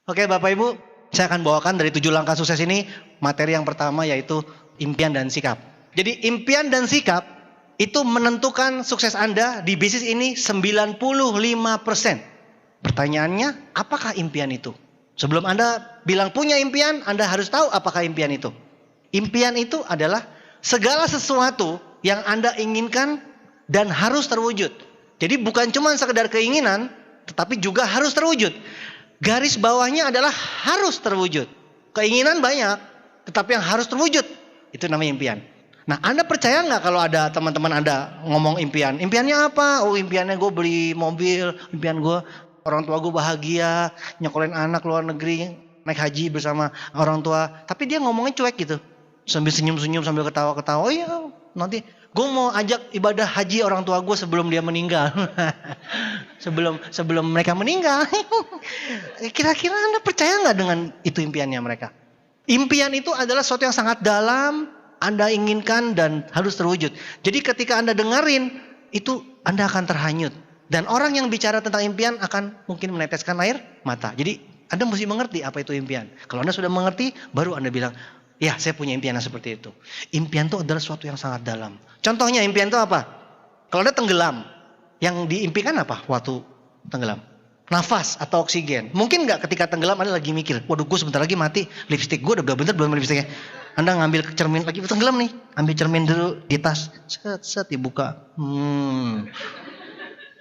Oke Bapak Ibu, saya akan bawakan dari 7 langkah sukses ini, materi yang pertama yaitu impian dan sikap. Jadi impian dan sikap itu menentukan sukses Anda di bisnis ini 95%. Pertanyaannya, apakah impian itu? Sebelum Anda bilang punya impian, Anda harus tahu apakah impian itu. Impian itu adalah segala sesuatu yang Anda inginkan dan harus terwujud. Jadi bukan cuma sekedar keinginan, tetapi juga harus terwujud. Garis bawahnya adalah harus terwujud. Keinginan banyak, tetapi yang harus terwujud, itu namanya impian. Nah, Anda percaya nggak kalau ada teman-teman Anda ngomong impian? Impiannya apa? Oh, impiannya gue beli mobil, impian gue orang tua gue bahagia, nyekolahin anak luar negeri, naik haji bersama orang tua. Tapi dia ngomongnya cuek gitu, sambil senyum-senyum, sambil ketawa-ketawa. Oh iya, nanti gue mau ajak ibadah haji orang tua gue sebelum dia meninggal. sebelum mereka meninggal. Kira-kira Anda percaya nggak dengan itu impiannya mereka? Impian itu adalah sesuatu yang sangat dalam, Anda inginkan dan harus terwujud. Jadi ketika Anda dengerin, itu Anda akan terhanyut. Dan orang yang bicara tentang impian akan mungkin meneteskan air mata. Jadi Anda mesti mengerti apa itu impian. Kalau Anda sudah mengerti, baru Anda bilang, ya saya punya impian yang seperti itu. Impian itu adalah sesuatu yang sangat dalam. Contohnya impian itu apa? Kalau Anda tenggelam, yang diimpikan apa waktu tenggelam? Nafas atau oksigen. Mungkin nggak ketika tenggelam Anda lagi mikir, waduh gue sebentar lagi mati, lipstik gue udah bener belum lipstiknya. Anda ngambil cermin lagi, tenggelam nih, ambil cermin dulu di tas, set dibuka.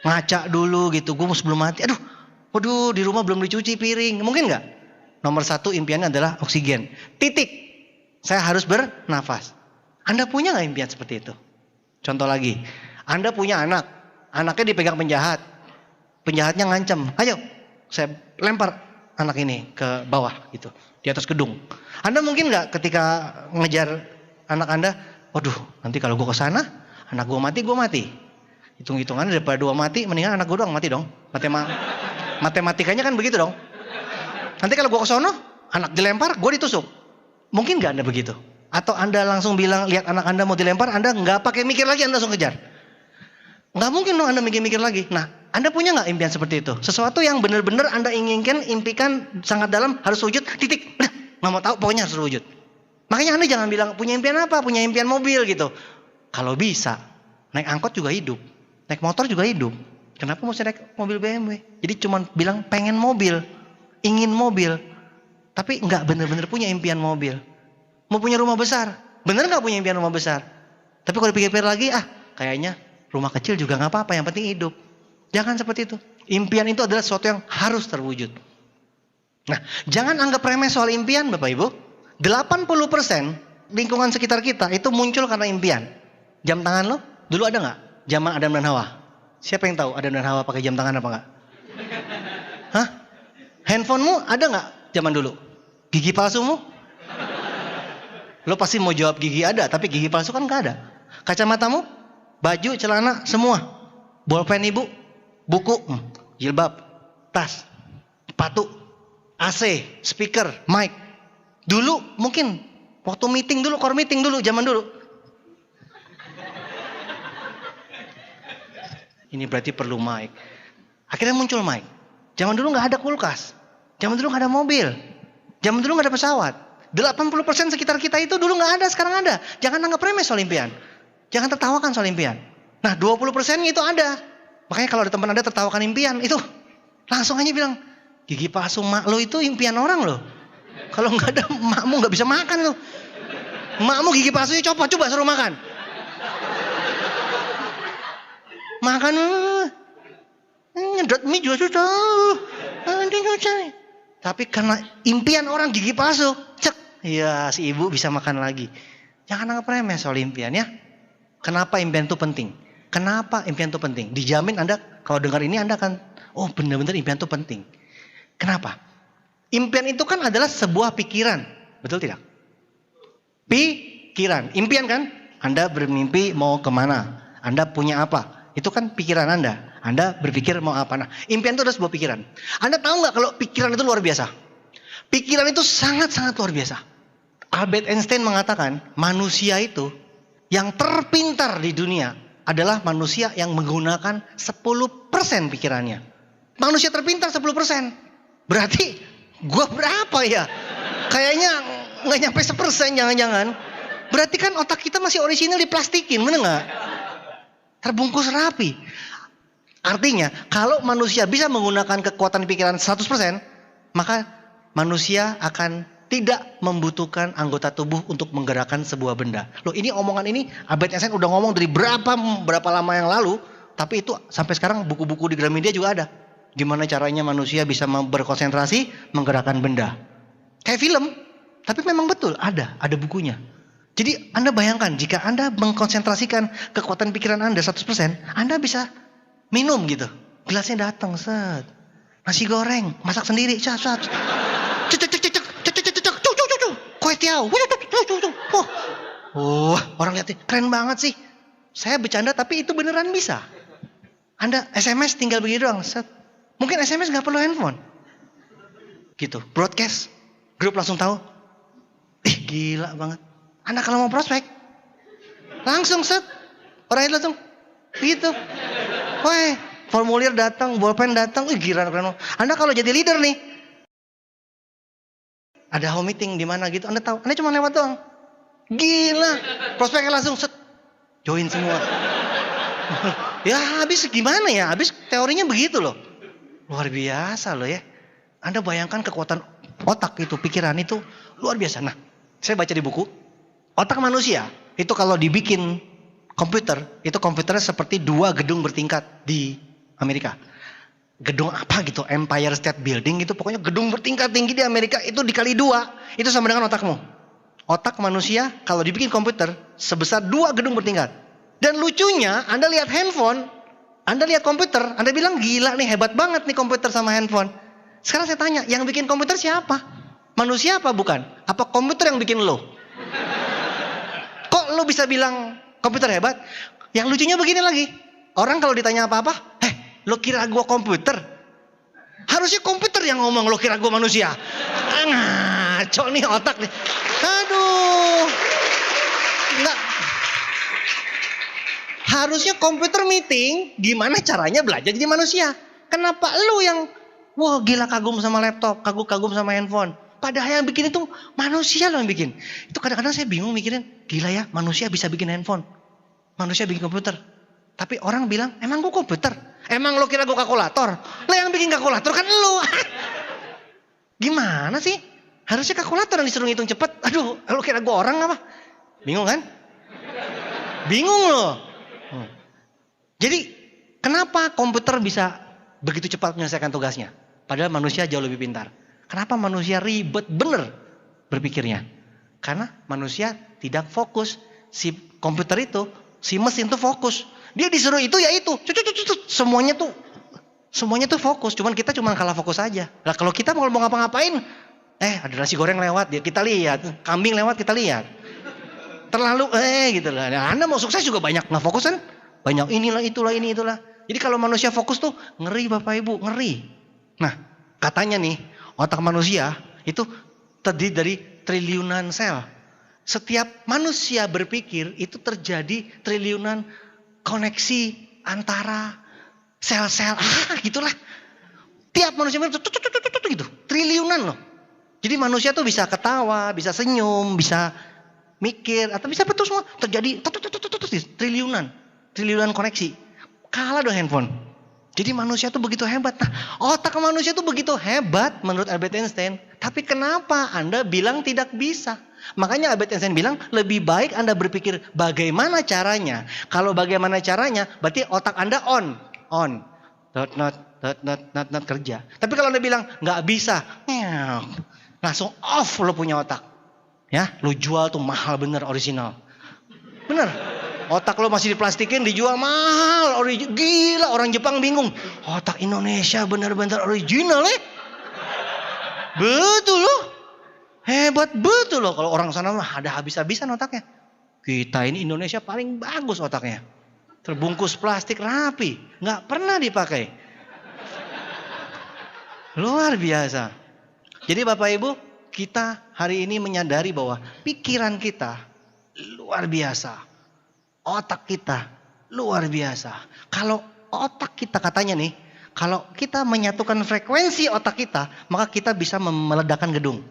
Ngaca dulu gitu, gue sebelum mati, waduh di rumah belum dicuci piring. Mungkin nggak? Nomor 1 impiannya adalah oksigen. Titik. Saya harus bernafas. Anda punya nggak impian seperti itu? Contoh lagi, Anda punya anak, anaknya dipegang penjahat, penjahatnya ngancem, ayo saya lempar anak ini ke bawah gitu, di atas gedung. Anda mungkin nggak ketika ngejar anak Anda, waduh nanti kalau gue kesana, anak gue mati. Hitung-hitungannya daripada 2 mati, mendingan anak gue doang mati dong. Matematikanya kan begitu dong. Nanti kalau gue kesono, anak dilempar, gue ditusuk. Mungkin nggak Anda begitu? Atau Anda langsung bilang, lihat anak Anda mau dilempar, Anda nggak pakai mikir lagi, Anda langsung kejar. Nggak mungkin dong Anda mikir-mikir lagi. Nah, Anda punya nggak impian seperti itu? Sesuatu yang benar-benar Anda inginkan, impikan sangat dalam, harus wujud, titik. Udah, nggak mau tahu, pokoknya harus wujud. Makanya Anda jangan bilang, punya impian apa? Punya impian mobil gitu. Kalau bisa, naik angkot juga hidup. Naik motor juga hidup. Kenapa mesti naik mobil BMW? Jadi cuma bilang pengen mobil, ingin mobil, tapi nggak benar-benar punya impian mobil. Mau punya rumah besar, bener nggak punya impian rumah besar? Tapi kalau dipikir-pikir lagi, kayaknya rumah kecil juga nggak apa-apa, yang penting hidup. Jangan seperti itu. Impian itu adalah sesuatu yang harus terwujud. Nah, jangan anggap remeh soal impian, Bapak Ibu. 80% lingkungan sekitar kita itu muncul karena impian. Jam tangan lo, dulu ada nggak? Zaman Adam dan Hawa. Siapa yang tahu Adam dan Hawa pakai jam tangan apa enggak? Hah? Handphonemu ada nggak zaman dulu? Gigi palsumu? Lo pasti mau jawab gigi ada, tapi gigi palsu kan nggak ada. Kacamatamu, baju, celana, semua. Bolpen ibu, buku, jilbab, tas, sepatu, AC, speaker, mic. Dulu mungkin waktu meeting dulu, core meeting dulu, zaman dulu. Ini berarti perlu mic. Akhirnya muncul mic. Zaman dulu nggak ada kulkas. Zaman dulu nggak ada mobil. Zaman dulu nggak ada pesawat. 80% sekitar kita itu dulu nggak ada, sekarang ada. Jangan anggap remeh soal impian. Jangan tertawakan soal impian. Nah 20% itu ada. Makanya kalau ada teman Anda tertawakan impian, itu langsung aja bilang, gigi palsu mak lo itu impian orang lo. Kalau nggak ada, makmu nggak bisa makan lo. Makmu gigi palsunya coba suruh makan. Makan, nyedot mie juga susah. Tapi karena impian orang gigi palsu, cek, ya si ibu bisa makan lagi. Jangan anggap remeh soal impian ya. Kenapa impian itu penting? Kenapa impian itu penting? Dijamin Anda kalau dengar ini Anda akan, oh benar-benar impian itu penting. Kenapa? Impian itu kan adalah sebuah pikiran, betul tidak? Pikiran, impian kan? Anda bermimpi mau kemana? Anda punya apa? Itu kan pikiran Anda. Anda berpikir mau apa. Nah, impian itu adalah sebuah pikiran. Anda tahu nggak kalau pikiran itu luar biasa? Pikiran itu sangat-sangat luar biasa. Albert Einstein mengatakan, manusia itu yang terpintar di dunia adalah manusia yang menggunakan 10% pikirannya. Manusia terpintar 10%. Berarti Gua berapa ya? Kayaknya nggak nyampe 1%, jangan-jangan. Berarti kan otak kita masih orisinal diplastikin, bener nggak? Terbungkus rapi. Artinya kalau manusia bisa menggunakan kekuatan pikiran 100%, maka manusia akan tidak membutuhkan anggota tubuh untuk menggerakkan sebuah benda. Loh, ini omongan ini Albert Einstein udah ngomong dari berapa lama yang lalu, tapi itu sampai sekarang buku-buku di Gramedia juga ada. Gimana caranya manusia bisa berkonsentrasi menggerakkan benda. Kayak film, tapi memang betul ada bukunya. Jadi Anda bayangkan jika Anda mengkonsentrasikan kekuatan pikiran Anda 100%, Anda bisa minum gitu. Gelasnya datang, set. Nasi goreng, masak sendiri, cak. Kue tiaw. Oh, orang lihat keren banget sih. Saya bercanda tapi itu beneran bisa. Anda SMS tinggal begini doang, set. Mungkin SMS nggak perlu handphone. Gitu, broadcast, grup langsung tahu. Gila banget. Anda kalau mau prospek, langsung set. Orang itu langsung gitu. Woi, formulir datang, bolpen datang, gila keren. Anda kalau jadi leader nih, ada home meeting di mana gitu, Anda tahu, Anda cuma lewat doang. Gila, prospeknya langsung set, join semua. Ya habis gimana ya, habis teorinya begitu loh. Luar biasa loh ya. Anda bayangkan kekuatan otak itu, pikiran itu luar biasa. Nah, saya baca di buku, otak manusia itu kalau dibikin komputer, itu komputernya seperti 2 gedung bertingkat di Amerika. Gedung apa gitu, Empire State Building itu pokoknya gedung bertingkat tinggi di Amerika itu dikali 2, itu sama dengan otakmu. Otak manusia kalau dibikin komputer sebesar 2 gedung bertingkat. Dan lucunya, Anda lihat handphone, Anda lihat komputer, Anda bilang gila nih, hebat banget nih komputer sama handphone. Sekarang saya tanya, yang bikin komputer siapa? Manusia apa bukan? Apa komputer yang bikin lo? Kok lo bisa bilang komputer hebat? Yang lucunya begini lagi. Orang kalau ditanya apa-apa, lo kira gua komputer? Harusnya komputer yang ngomong, lo kira gua manusia. Ngaco nih otak nih. Aduh. Enggak. Harusnya komputer meeting, gimana caranya belajar jadi manusia. Kenapa lo yang, wah gila kagum sama laptop, kagum sama handphone. Padahal yang bikin itu manusia loh yang bikin. Itu kadang-kadang saya bingung mikirin, gila ya manusia bisa bikin handphone. Manusia bikin komputer. Tapi orang bilang, emang gua komputer? Emang lo kira gua kalkulator? Lah yang bikin kalkulator kan lo. Gimana sih? Harusnya kalkulator yang disuruh ngitung cepet. Aduh, lo kira gua orang apa? Bingung kan? Bingung loh. Jadi, kenapa komputer bisa begitu cepat menyelesaikan tugasnya? Padahal manusia jauh lebih pintar. Kenapa manusia ribet bener berpikirnya? Karena manusia tidak fokus. Si komputer itu, si mesin tuh fokus. Dia disuruh itu ya itu. Semuanya tuh fokus. Cuman kita cuma kalah fokus aja. Lah kalau kita mau ngapa-ngapain, ada nasi goreng lewat, kita lihat. Kambing lewat, kita lihat. Terlalu gitu lah. Nah, Anda mau sukses juga banyak nggak fokus kan? Banyak inilah itulah. Jadi kalau manusia fokus tuh ngeri Bapak Ibu, ngeri. Nah, katanya nih otak manusia itu terdiri dari triliunan sel. Setiap manusia berpikir itu terjadi triliunan koneksi antara sel-sel, gitulah. Tiap manusia gitu, triliunan loh. Jadi manusia tuh bisa ketawa, bisa senyum, bisa mikir, atau bisa betul semua terjadi triliunan koneksi. Kalah dong handphone. Jadi manusia tuh begitu hebat. Nah, otak manusia tuh begitu hebat menurut Albert Einstein. Tapi kenapa Anda bilang tidak bisa? Makanya Albert Einstein bilang lebih baik Anda berpikir bagaimana caranya. Kalau bagaimana caranya berarti otak Anda on. Not kerja. Tapi kalau Anda bilang nggak bisa, langsung off lo punya otak. Ya, lo jual tuh mahal bener original. Bener. Otak lo masih diplastikin dijual mahal, gila orang Jepang bingung. Otak Indonesia bener-bener original Betul loh. Hebat betul loh, kalau orang sana mah ada habis-habisan otaknya. Kita ini Indonesia paling bagus otaknya. Terbungkus plastik rapi, nggak pernah dipakai. Luar biasa. Jadi Bapak Ibu, kita hari ini menyadari bahwa pikiran kita luar biasa. Otak kita luar biasa. Kalau otak kita katanya nih, Kalau kita menyatukan frekuensi otak kita, maka kita bisa meledakkan gedung.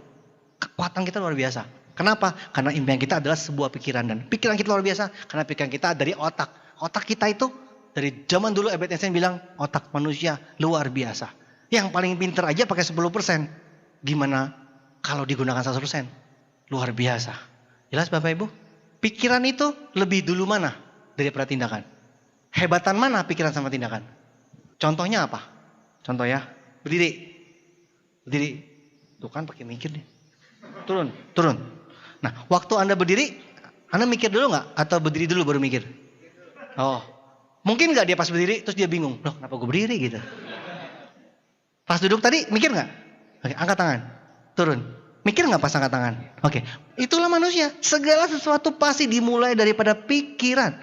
Kekuatan kita luar biasa. Kenapa? Karena impian kita adalah sebuah pikiran. Dan pikiran kita luar biasa. Karena pikiran kita dari otak. Otak kita itu dari zaman dulu Albert Einstein bilang otak manusia luar biasa. Yang paling pinter aja pakai 10%. Gimana kalau digunakan 100%? Luar biasa. Jelas Bapak Ibu? Pikiran itu lebih dulu mana daripada tindakan? Hebatan mana pikiran sama tindakan? Contohnya apa? Contoh ya, berdiri. Berdiri. Tuh kan pakai mikir nih. Turun. Nah, waktu Anda berdiri, Anda mikir dulu nggak? Atau berdiri dulu baru mikir? Oh, mungkin nggak dia pas berdiri terus dia bingung. Loh, kenapa gue berdiri gitu? Pas duduk tadi mikir nggak? Oke, angkat tangan. Turun. Mikir nggak pas angkat tangan? Oke, itulah manusia. Segala sesuatu pasti dimulai daripada pikiran.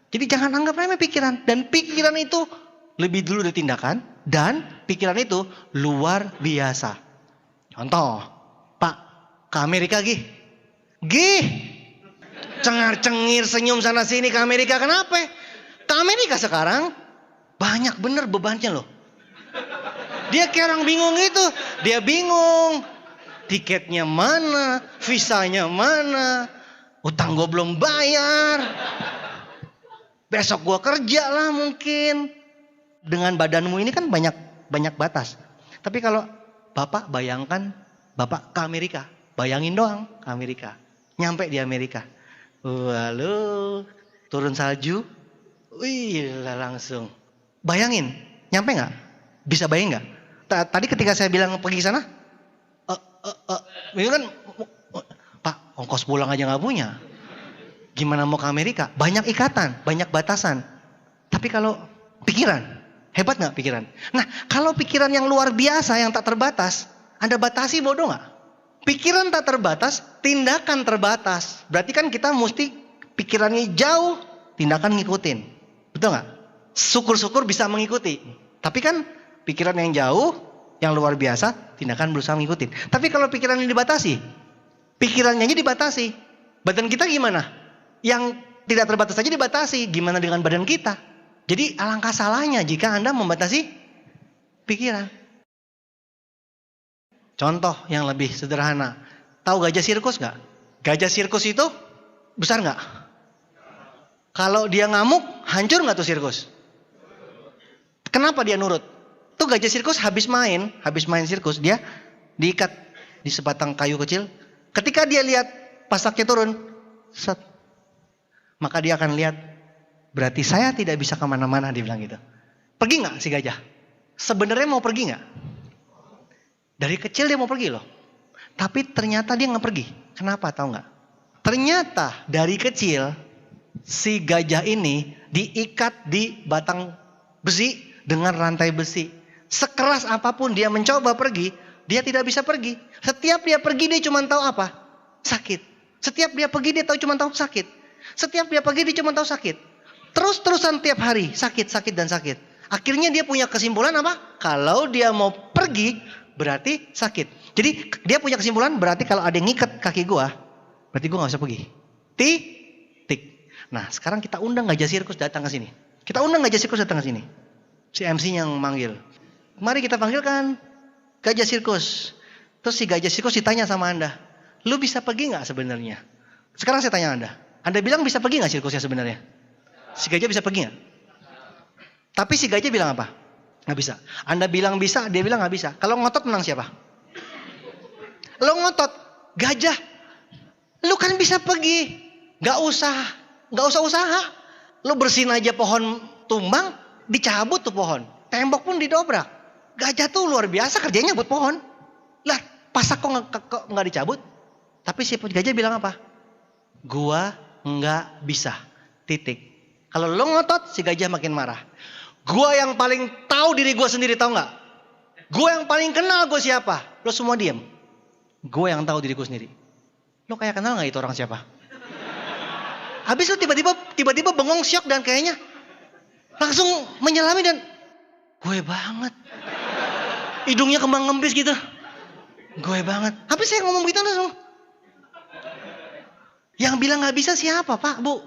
Jadi jangan anggap remeh pikiran. Dan pikiran itu lebih dulu dari tindakan. Dan pikiran itu luar biasa. Contoh, Pak, ke Amerika Gih. Cengar-cengir senyum sana sini ke Amerika. Kenapa? Ke Amerika sekarang banyak bener bebannya loh. Dia kayak orang bingung gitu. Dia bingung. Tiketnya mana? Visanya mana? Utang gue belum bayar. Besok gue kerja lah mungkin. Dengan badanmu ini kan banyak batas. Tapi kalau Bapak bayangkan Bapak ke Amerika. Bayangin doang ke Amerika. Nyampe di Amerika. Lalu turun salju. Wih langsung. Bayangin. Nyampe gak? Bisa bayang gak? Tadi ketika saya bilang pergi sana. Ini kan Pak ongkos pulang aja gak punya. Gimana mau ke Amerika? Banyak ikatan. Banyak batasan. Tapi kalau pikiran. Hebat gak pikiran? Nah kalau pikiran yang luar biasa yang tak terbatas. Anda batasi bodoh gak? Pikiran tak terbatas, tindakan terbatas. Berarti kan kita mesti pikirannya jauh, tindakan ngikutin. Betul gak? Syukur-syukur bisa mengikuti. Tapi kan pikiran yang jauh, yang luar biasa, tindakan berusaha mengikuti. Tapi kalau pikirannya dibatasi, pikirannya aja dibatasi. Badan kita gimana? Yang tidak terbatas saja dibatasi. Gimana dengan badan kita? Jadi alangkah salahnya jika Anda membatasi pikiran. Contoh yang lebih sederhana. Tahu gajah sirkus gak? Gajah sirkus itu besar gak? Kalau dia ngamuk, hancur gak tuh sirkus? Kenapa dia nurut? Tuh gajah sirkus habis main sirkus, dia diikat di sebatang kayu kecil. Ketika dia lihat pasaknya turun, set, maka dia akan lihat, berarti saya tidak bisa kemana-mana, dia bilang gitu. Pergi gak si gajah? Sebenarnya mau pergi gak? Dari kecil dia mau pergi loh. Tapi ternyata dia gak pergi. Kenapa tahu gak? Ternyata dari kecil si gajah ini diikat di batang besi dengan rantai besi. Sekeras apapun dia mencoba pergi, dia tidak bisa pergi. Setiap dia pergi dia cuma tahu apa? Sakit. Setiap dia pergi dia cuma tahu sakit. Setiap dia pergi dia cuma tahu sakit. Terus-terusan tiap hari sakit dan sakit. Akhirnya dia punya kesimpulan apa? Kalau dia mau pergi berarti sakit. Jadi dia punya kesimpulan berarti kalau ada yang ngikat kaki gua, berarti gua gak bisa pergi. Tik. Nah sekarang kita undang gajah sirkus datang ke sini. Kita undang gajah sirkus datang ke sini. Si MC yang manggil. Mari kita panggilkan gajah sirkus. Terus si gajah sirkus ditanya sama Anda. Lu bisa pergi gak sebenarnya? Sekarang saya tanya Anda. Anda bilang bisa pergi gak sirkusnya sebenarnya? Si gajah bisa pergi gak? Tapi si gajah bilang apa? Gak bisa. Anda bilang bisa, dia bilang gak bisa. Kalau ngotot menang siapa? Lo ngotot, gajah. Lu kan bisa pergi. Gak usah usaha. Lu bersihin aja pohon tumbang, dicabut tuh pohon. Tembok pun didobrak. Gajah tuh luar biasa kerjanya buat pohon. Lah, pasak kok gak dicabut? Tapi si gajah bilang apa? Gua gak bisa. Titik. Kalau lo ngotot, si gajah makin marah. Gua yang paling tahu diri gua sendiri, tahu nggak? Gua yang paling kenal gua siapa? Lo semua diam. Gua yang tahu diriku sendiri. Lo kayak kenal nggak itu orang siapa? Habis lo tiba-tiba bengong syok dan kayaknya langsung menyelami dan gue banget. Hidungnya kembang ngembis gitu. Gue banget. Habis saya ngomong gitu langsung. Yang bilang nggak bisa siapa Pak Bu?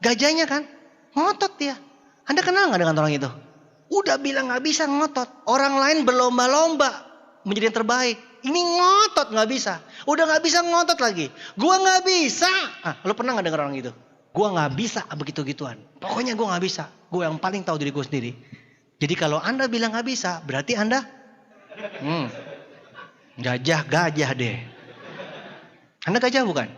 Gajahnya kan? Ngotot dia. Anda kenal nggak dengan orang itu? Udah bilang nggak bisa ngotot. Orang lain berlomba-lomba menjadi yang terbaik. Ini ngotot nggak bisa. Udah nggak bisa ngotot lagi. Gua nggak bisa. Lo pernah nggak dengar orang gitu? Gua nggak bisa begitu-gituan. Pokoknya gua nggak bisa. Gue yang paling tahu diri gue sendiri. Jadi kalau Anda bilang nggak bisa, berarti Anda gajah deh. Anda gajah bukan?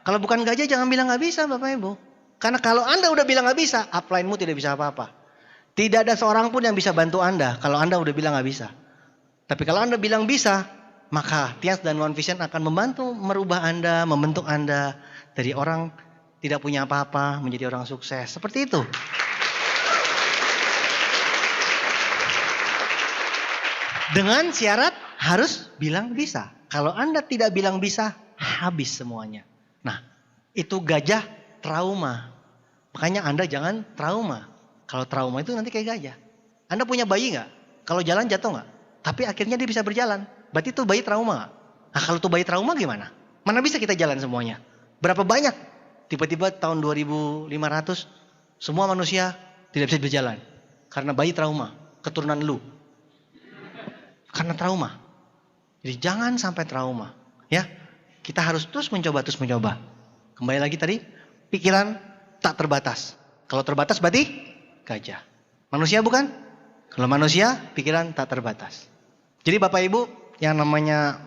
Kalau bukan gajah jangan bilang nggak bisa Bapak Ibu. Karena kalau Anda udah bilang nggak bisa, upline-mu tidak bisa apa-apa. Tidak ada seorang pun yang bisa bantu Anda kalau Anda udah bilang nggak bisa. Tapi kalau Anda bilang bisa, maka Tians dan One Vision akan membantu merubah Anda, membentuk Anda dari orang tidak punya apa-apa menjadi orang sukses. Seperti itu. Dengan syarat harus bilang bisa. Kalau Anda tidak bilang bisa, habis semuanya. Nah, itu gajah trauma. Makanya Anda jangan trauma. Kalau trauma itu nanti kayak gajah. Anda punya bayi nggak? Kalau jalan jatuh nggak? Tapi akhirnya dia bisa berjalan. Berarti itu bayi trauma nggak? Nah kalau itu bayi trauma gimana? Mana bisa kita jalan semuanya? Berapa banyak? Tiba-tiba tahun 2500 semua manusia tidak bisa berjalan. Karena bayi trauma. Keturunan lu. Karena trauma. Jadi jangan sampai trauma. Ya, kita harus terus mencoba. Kembali lagi tadi, pikiran tak terbatas. Kalau terbatas berarti gajah. Manusia bukan? Kalau manusia, pikiran tak terbatas. Jadi Bapak Ibu, yang namanya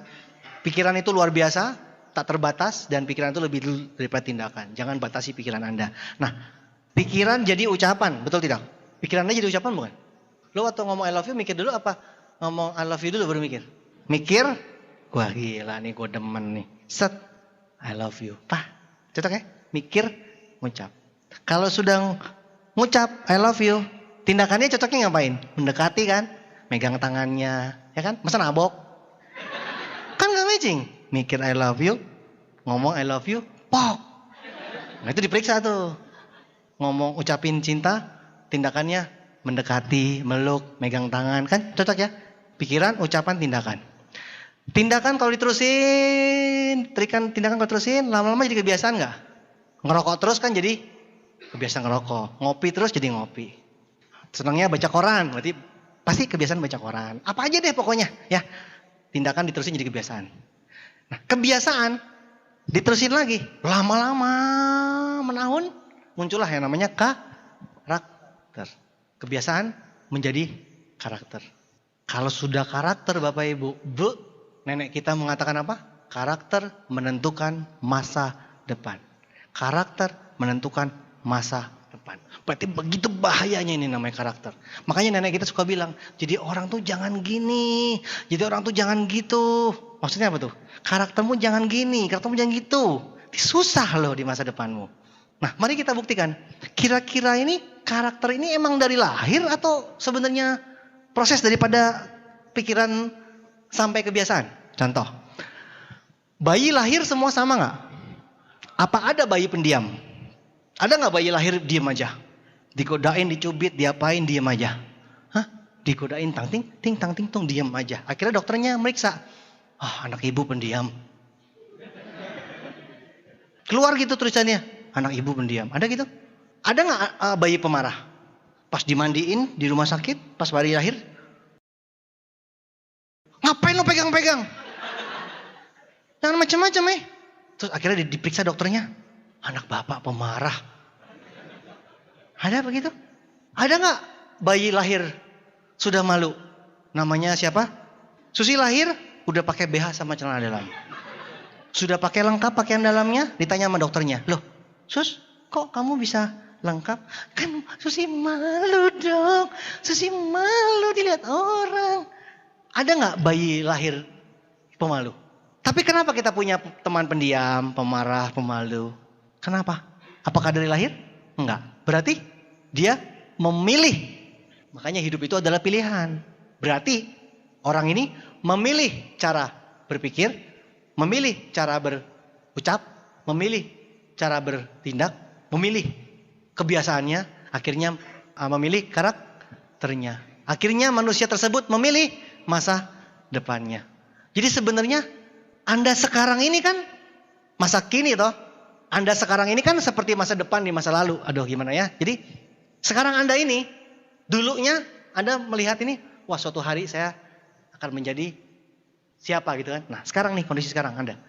pikiran itu luar biasa, tak terbatas, dan pikiran itu lebih daripada tindakan. Jangan batasi pikiran Anda. Nah, pikiran jadi ucapan, betul tidak? Pikiran Anda jadi ucapan bukan? Lo waktu ngomong I love you mikir dulu apa? Ngomong I love you dulu baru mikir? Mikir, wah gila nih gue demen nih. Set, I love you. Cocok ya? Mikir, ngucap. Kalau sudah ngucap I love you, tindakannya cocoknya ngapain? Mendekati kan? Megang tangannya, ya kan? Masa nabok? Kan gak matching. Mikir I love you, ngomong I love you, pok. Nah itu diperiksa tuh. Ngomong ucapin cinta, tindakannya mendekati, meluk, megang tangan. Kan cocok ya? Pikiran, ucapan, tindakan. Tindakan kalau diterusin, tindakan kalau diterusin, lama-lama jadi kebiasaan gak? Ngerokok terus kan jadi kebiasaan ngerokok. Ngopi terus jadi ngopi. Senangnya baca koran, berarti pasti kebiasaan baca koran. Apa aja deh pokoknya ya. Tindakan diterusin jadi kebiasaan. Nah kebiasaan diterusin lagi. Lama-lama menahun muncullah yang namanya karakter. Kebiasaan menjadi karakter. Kalau sudah karakter Bapak Ibu, nenek kita mengatakan apa? Karakter menentukan masa depan. Karakter menentukan masa depan. Berarti begitu bahayanya ini namanya karakter. Makanya nenek kita suka bilang, jadi orang tuh jangan gini, jadi orang tuh jangan gitu. Maksudnya apa tuh? Karaktermu jangan gini, karaktermu jangan gitu. Susah loh di masa depanmu. Nah mari kita buktikan, kira-kira ini karakter ini emang dari lahir atau sebenarnya proses daripada pikiran sampai kebiasaan? Contoh, bayi lahir semua sama gak? Apa ada bayi pendiam? Ada gak bayi lahir diem aja? Dikodain, dicubit, diapain diem aja? Hah? Dikodain tang ting tung diem aja. Akhirnya dokternya meriksa. Anak ibu pendiam. Keluar gitu tulisannya. Anak ibu pendiam. Ada gitu? Ada gak bayi pemarah? Pas dimandiin di rumah sakit, pas bayi lahir. Ngapain lo pegang-pegang? Jangan macam-macam Terus akhirnya diperiksa dokternya. Anak bapak pemarah. Ada begitu? Ada gak bayi lahir sudah malu? Namanya siapa? Susi lahir udah pakai BH sama celana dalam. Sudah pakai lengkap pakaian dalamnya, ditanya sama dokternya. Loh, Sus, kok kamu bisa lengkap? Kan Susi malu dong. Susi malu dilihat orang. Ada gak bayi lahir pemalu? Tapi kenapa kita punya teman pendiam, pemarah, pemalu? Kenapa? Apakah dari lahir? Enggak. Berarti dia memilih. Makanya hidup itu adalah pilihan. Berarti orang ini memilih cara berpikir, memilih cara berucap, memilih cara bertindak, memilih kebiasaannya, akhirnya memilih karakternya. Akhirnya manusia tersebut memilih masa depannya. Jadi sebenarnya Anda sekarang ini kan masa kini toh. Anda sekarang ini kan seperti masa depan di masa lalu. Aduh gimana ya. Jadi sekarang Anda ini Dulunya Anda melihat ini, wah suatu hari saya akan menjadi siapa gitu kan. Nah sekarang nih kondisi sekarang Anda.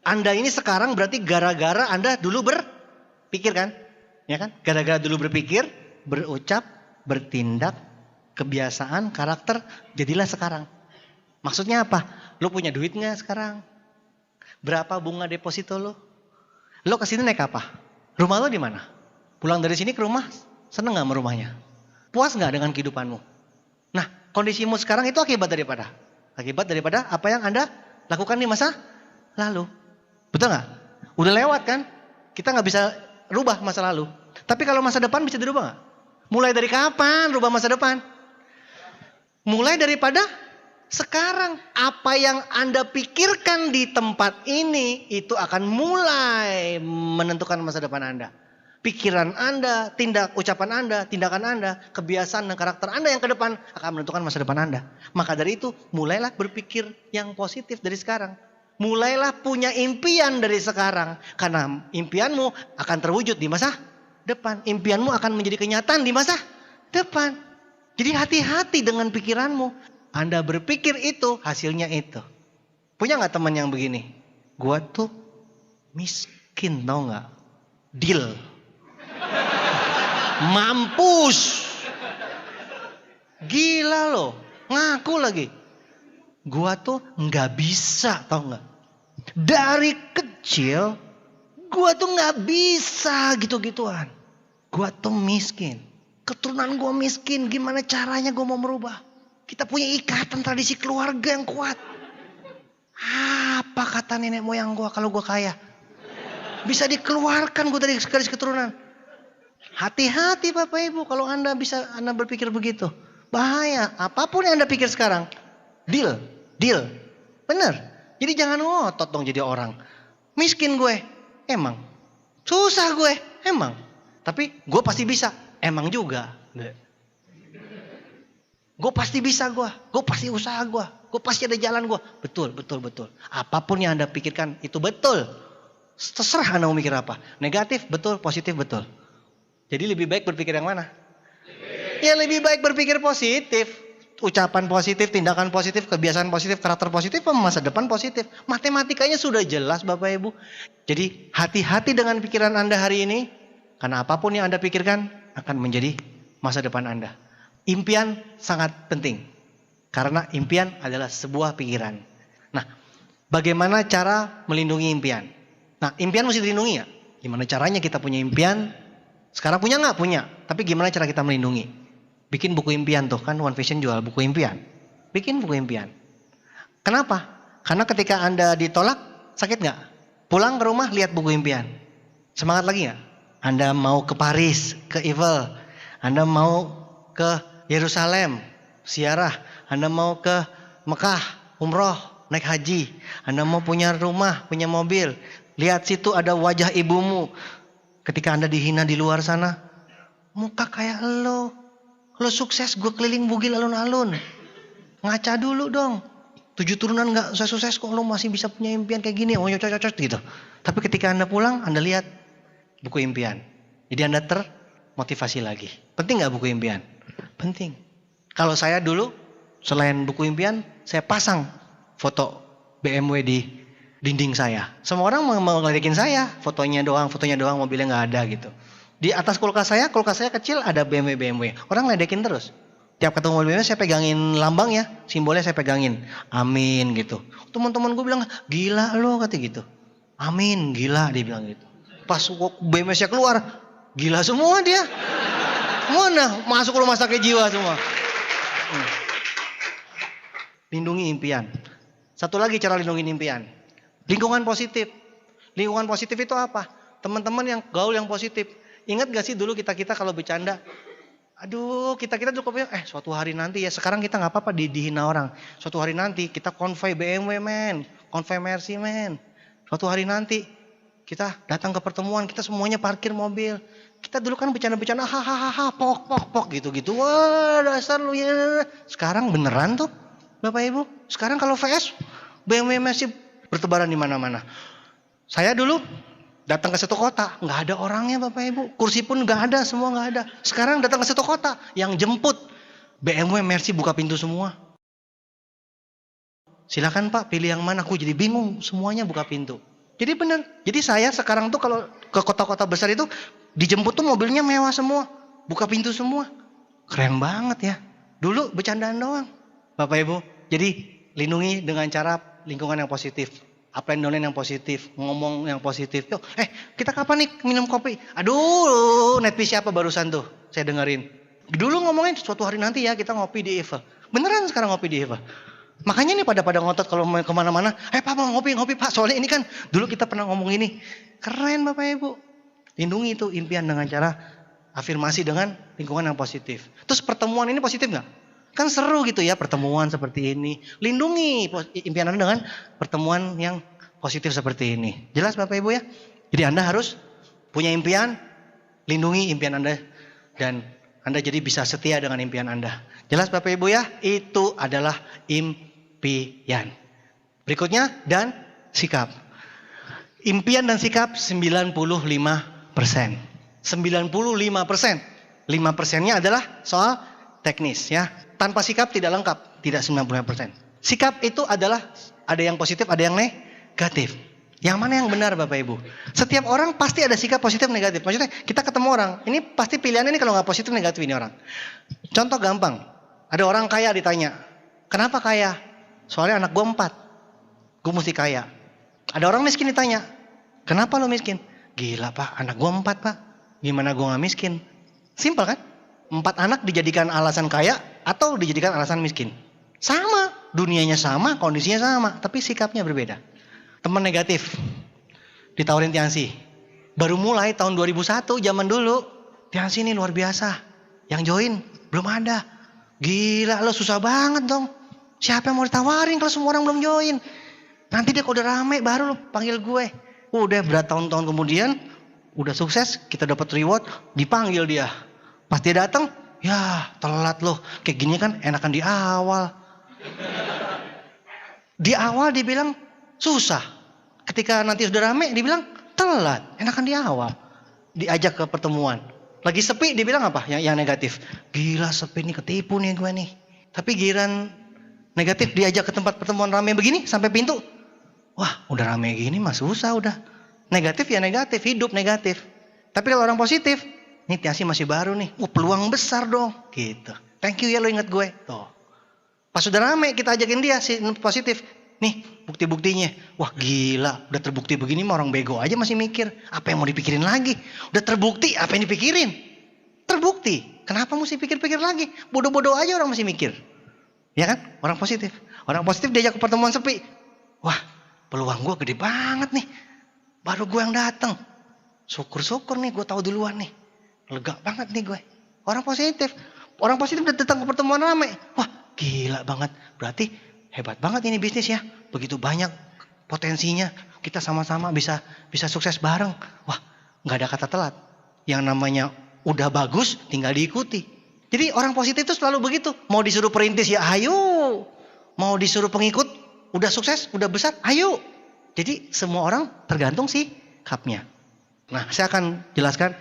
Anda ini sekarang berarti gara-gara Anda dulu berpikir kan. Ya kan? Gara-gara dulu berpikir, berucap, bertindak, kebiasaan, karakter, jadilah sekarang. Maksudnya apa? Lo punya duit gak sekarang? Berapa bunga deposito lo? Lo kesini naik apa? Rumah lo di mana? Pulang dari sini ke rumah, seneng gak sama rumahnya? Puas gak dengan kehidupanmu? Nah, kondisimu sekarang itu akibat daripada apa yang Anda lakukan di masa lalu. Betul gak? Udah lewat kan? Kita gak bisa rubah masa lalu. Tapi kalau masa depan bisa dirubah gak? Mulai dari kapan rubah masa depan? Mulai daripada sekarang. Apa yang Anda pikirkan di tempat ini itu akan mulai menentukan masa depan Anda. Pikiran Anda, ucapan Anda, tindakan Anda, kebiasaan dan karakter Anda yang ke depan akan menentukan masa depan Anda. Maka dari itu mulailah berpikir yang positif dari sekarang. Mulailah punya impian dari sekarang. Karena impianmu akan terwujud di masa depan. Impianmu akan menjadi kenyataan di masa depan. Jadi hati-hati dengan pikiranmu. Anda berpikir itu, hasilnya itu. Punya gak teman yang begini? Gua tuh miskin, tau gak? Deal. Mampus. Gila loh. Ngaku lagi. Gua tuh gak bisa, tau gak? Dari kecil, gua tuh gak bisa gitu-gituan. Gua tuh miskin. Keturunan gua miskin, gimana caranya gua mau merubah? Kita punya ikatan tradisi keluarga yang kuat. Apa kata nenek moyang gua kalau gua kaya? Bisa dikeluarkan gua dari garis keturunan. Hati-hati Bapak Ibu kalau Anda berpikir begitu. Bahaya. Apapun yang Anda pikir sekarang. Deal. Bener. Jadi jangan ngotot dong jadi orang. Miskin gue. Emang. Susah gue. Emang. Tapi gue pasti bisa. Emang juga. Gue pasti bisa gue pasti usaha gue pasti ada jalan gue. Betul. Apapun yang Anda pikirkan itu betul. Terserah Anda mau mikir apa. Negatif betul, positif betul. Jadi lebih baik berpikir yang mana? Ya lebih baik berpikir positif. Ucapan positif, tindakan positif, kebiasaan positif, karakter positif, masa depan positif. Matematikanya sudah jelas Bapak Ibu. Jadi hati-hati dengan pikiran Anda hari ini. Karena apapun yang Anda pikirkan akan menjadi masa depan Anda. Impian sangat penting. Karena impian adalah sebuah pikiran. Nah, bagaimana cara melindungi impian? Nah, impian mesti dilindungi ya. Gimana caranya kita punya impian? Sekarang punya nggak? Punya. Tapi gimana cara kita melindungi? Bikin buku impian tuh. Kan One Vision jual buku impian. Bikin buku impian. Kenapa? Karena ketika Anda ditolak, sakit nggak? Pulang ke rumah lihat buku impian. Semangat lagi nggak? Anda mau ke Paris, ke Eiffel. Anda mau ke Yerusalem, ziarah. Anda mau ke Mekah, umroh, naik haji. Anda mau punya rumah, punya mobil. Lihat situ ada wajah ibumu. Ketika Anda dihina di luar sana. Muka kayak lo sukses, gue keliling bugil alun-alun. Ngaca dulu dong. 7 turunan gak sukses kok lo masih bisa punya impian kayak gini. Oh cocok gitu. Tapi ketika Anda pulang, Anda lihat buku impian. Jadi Anda termotivasi lagi. Penting gak buku impian? Penting. Kalau saya dulu selain buku impian, saya pasang foto BMW di dinding saya. Semua orang mau ngeledekin saya, fotonya doang, mobilnya nggak ada gitu. Di atas kulkas saya kecil ada BMW. Orang ngeledekin terus. Tiap ketemu BMW saya pegangin lambangnya, simbolnya saya pegangin. Amin gitu. Teman-teman gue bilang, gila lo kata gitu. Amin, gila dia bilang gitu. Pas BMW saya keluar, gila semua dia. Mana masuk rumah sakit jiwa semua. Lindungi impian. Satu lagi cara lindungi impian. Lingkungan positif. Lingkungan positif itu apa? Teman-teman yang gaul yang positif. Ingat gak sih dulu kita kalau bercanda? Aduh, kita dulu suatu hari nanti ya. Sekarang kita nggak apa-apa dihina orang. Suatu hari nanti kita konvoi BMW men, konvoi Mercy men. Suatu hari nanti kita datang ke pertemuan, kita semuanya parkir mobil. Kita dulu kan bercanda-bercanda, hahaha, pok gitu-gitu. Wah, dasar lu ya. Sekarang beneran tuh, Bapak Ibu. Sekarang kalau VS, BMW masih bertebaran di mana-mana. Saya dulu Datang ke satu kota, nggak ada orangnya Bapak Ibu. Kursi pun nggak ada, semua nggak ada. Sekarang datang ke satu kota, yang jemput BMW, Mercy buka pintu semua. Silakan Pak, pilih yang mana? Aku jadi bingung, semuanya buka pintu. Jadi benar. Jadi saya sekarang tuh kalau ke kota-kota besar itu dijemput tuh mobilnya mewah semua, buka pintu semua. Keren banget ya. Dulu bercandaan doang, Bapak Ibu. Jadi lindungi dengan cara lingkungan yang positif. Upline downline yang positif, ngomong yang positif. Yuk, kita kapan nih minum kopi? Aduh, netpi siapa barusan tuh? Saya dengerin. Dulu ngomongin suatu hari nanti ya kita ngopi di Eva. Beneran sekarang ngopi di Eva. Makanya nih pada ngotot kalau mau kemana-mana. Pak mau ngopi Pak. Soalnya ini kan dulu kita pernah ngomong ini. Keren Bapak Ibu. Lindungi itu impian dengan cara afirmasi dengan lingkungan yang positif. Terus pertemuan ini positif nggak? Kan seru gitu ya pertemuan seperti ini. Lindungi impian Anda dengan pertemuan yang positif seperti ini. Jelas Bapak Ibu ya? Jadi Anda harus punya impian, lindungi impian Anda. Dan Anda jadi bisa setia dengan impian Anda. Jelas Bapak Ibu ya? Itu adalah impian. Berikutnya dan sikap. Impian dan sikap 95%. 95%. 5%-nya adalah soal teknis ya. Tanpa sikap tidak lengkap, tidak 95%. Sikap itu adalah ada yang positif, ada yang negatif. Yang mana yang benar Bapak Ibu? Setiap orang pasti ada sikap positif negatif. Maksudnya kita ketemu orang, ini pasti pilihannya ini kalau nggak positif negatif ini orang. Contoh gampang, ada orang kaya ditanya, kenapa kaya? Soalnya anak gue 4, gue mesti kaya. Ada orang miskin ditanya, kenapa lo miskin? Gila Pak, anak gue 4 Pak, gimana gue nggak miskin? Simpel kan? 4 anak dijadikan alasan kaya atau dijadikan alasan miskin. Sama, dunianya sama, kondisinya sama, tapi sikapnya berbeda. Teman negatif, ditawarin Tiansi. Baru mulai tahun 2001, zaman dulu. Tiansi ini luar biasa. Yang join, belum ada. Gila lo susah banget dong. Siapa yang mau ditawarin kalau semua orang belum join? Nanti dia kalau udah rame baru lo panggil gue. Udah bertahun-tahun kemudian, udah sukses, kita dapat reward, dipanggil dia. Pas dia datang, ya telat loh. Kayak gini kan enakan di awal. Di awal dibilang susah. Ketika nanti sudah rame dibilang telat. Enakan di awal. Diajak ke pertemuan. Lagi sepi dibilang apa? Yang negatif. Gila sepi nih, ketipu nih gue nih. Tapi giliran negatif diajak ke tempat pertemuan rame begini sampai pintu. Wah udah rame gini mah susah udah. Negatif ya negatif, hidup negatif. Tapi kalau orang positif, ini Tiansi masih baru nih. Peluang besar dong. Gitu. Thank you ya lo ingat gue. Tuh. Pas sudah rame kita ajakin dia positif. Nih bukti-buktinya. Wah gila. Udah terbukti begini mah orang bego aja masih mikir. Apa yang mau dipikirin lagi? Udah terbukti apa yang dipikirin? Terbukti. Kenapa mesti pikir-pikir lagi? Bodoh-bodoh aja orang masih mikir. Ya kan? Orang positif. Orang positif diajak ke pertemuan sepi. Wah peluang gue gede banget nih. Baru gue yang datang. Syukur-syukur nih gue tahu duluan nih. Lega banget nih gue. Orang positif. Orang positif datang ke pertemuan ramai. Wah gila banget. Berarti hebat banget ini bisnis ya. Begitu banyak potensinya. Kita sama-sama bisa sukses bareng. Wah gak ada kata telat. Yang namanya udah bagus tinggal diikuti. Jadi orang positif itu selalu begitu. Mau disuruh perintis ya ayo. Mau disuruh pengikut udah sukses, udah besar, ayo. Jadi semua orang tergantung sikapnya. Nah saya akan jelaskan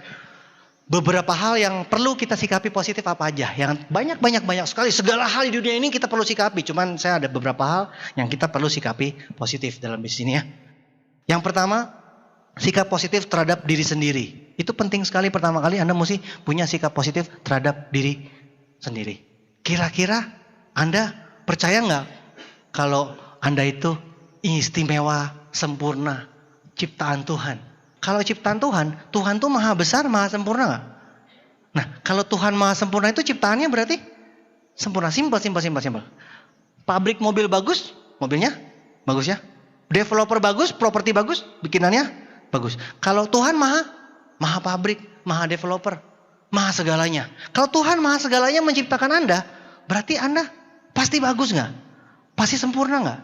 beberapa hal yang perlu kita sikapi positif apa aja. Yang banyak sekali. Segala hal di dunia ini kita perlu sikapi. Cuman saya ada beberapa hal yang kita perlu sikapi positif dalam bisnis ini ya. Yang pertama, sikap positif terhadap diri sendiri. Itu penting sekali. Pertama kali Anda mesti punya sikap positif terhadap diri sendiri. Kira-kira Anda percaya nggak kalau Anda itu istimewa, sempurna, ciptaan Tuhan? Kalau ciptaan Tuhan, Tuhan tuh maha besar, maha sempurna gak? Nah, kalau Tuhan maha sempurna itu ciptaannya berarti sempurna. Simpel. Pabrik mobil bagus, mobilnya bagus ya. Developer bagus, properti bagus, bikinannya bagus. Kalau Tuhan maha pabrik, maha developer, maha segalanya. Kalau Tuhan maha segalanya menciptakan Anda, berarti Anda pasti bagus gak? Pasti sempurna gak?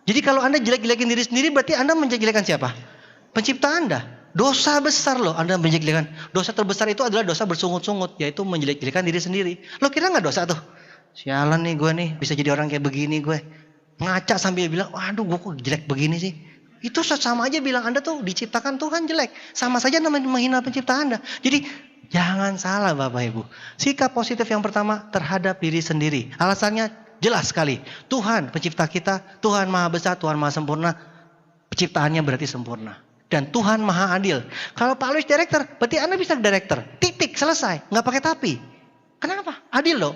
Jadi kalau Anda jelek-jelekin diri sendiri, berarti Anda menjelek-jelekan siapa? Pencipta Anda. Dosa besar loh Anda menjelek-jelekan. Dosa terbesar itu adalah dosa bersungut-sungut, yaitu menjelek-jelekan diri sendiri. Lo kira gak dosa tuh? Sialan nih gue nih, bisa jadi orang kayak begini gue. Ngaca sambil bilang, waduh gue kok jelek begini sih. Itu sama aja bilang Anda tuh diciptakan Tuhan jelek. Sama saja namanya menghina pencipta Anda. Jadi jangan salah Bapak Ibu. Sikap positif yang pertama terhadap diri sendiri. Alasannya jelas sekali. Tuhan pencipta kita, Tuhan maha besar, Tuhan maha sempurna. Penciptaannya berarti sempurna. Dan Tuhan maha adil. Kalau Pak Luis director, berarti Anda bisa director. Titik, selesai. Nggak pakai tapi. Kenapa? Adil loh.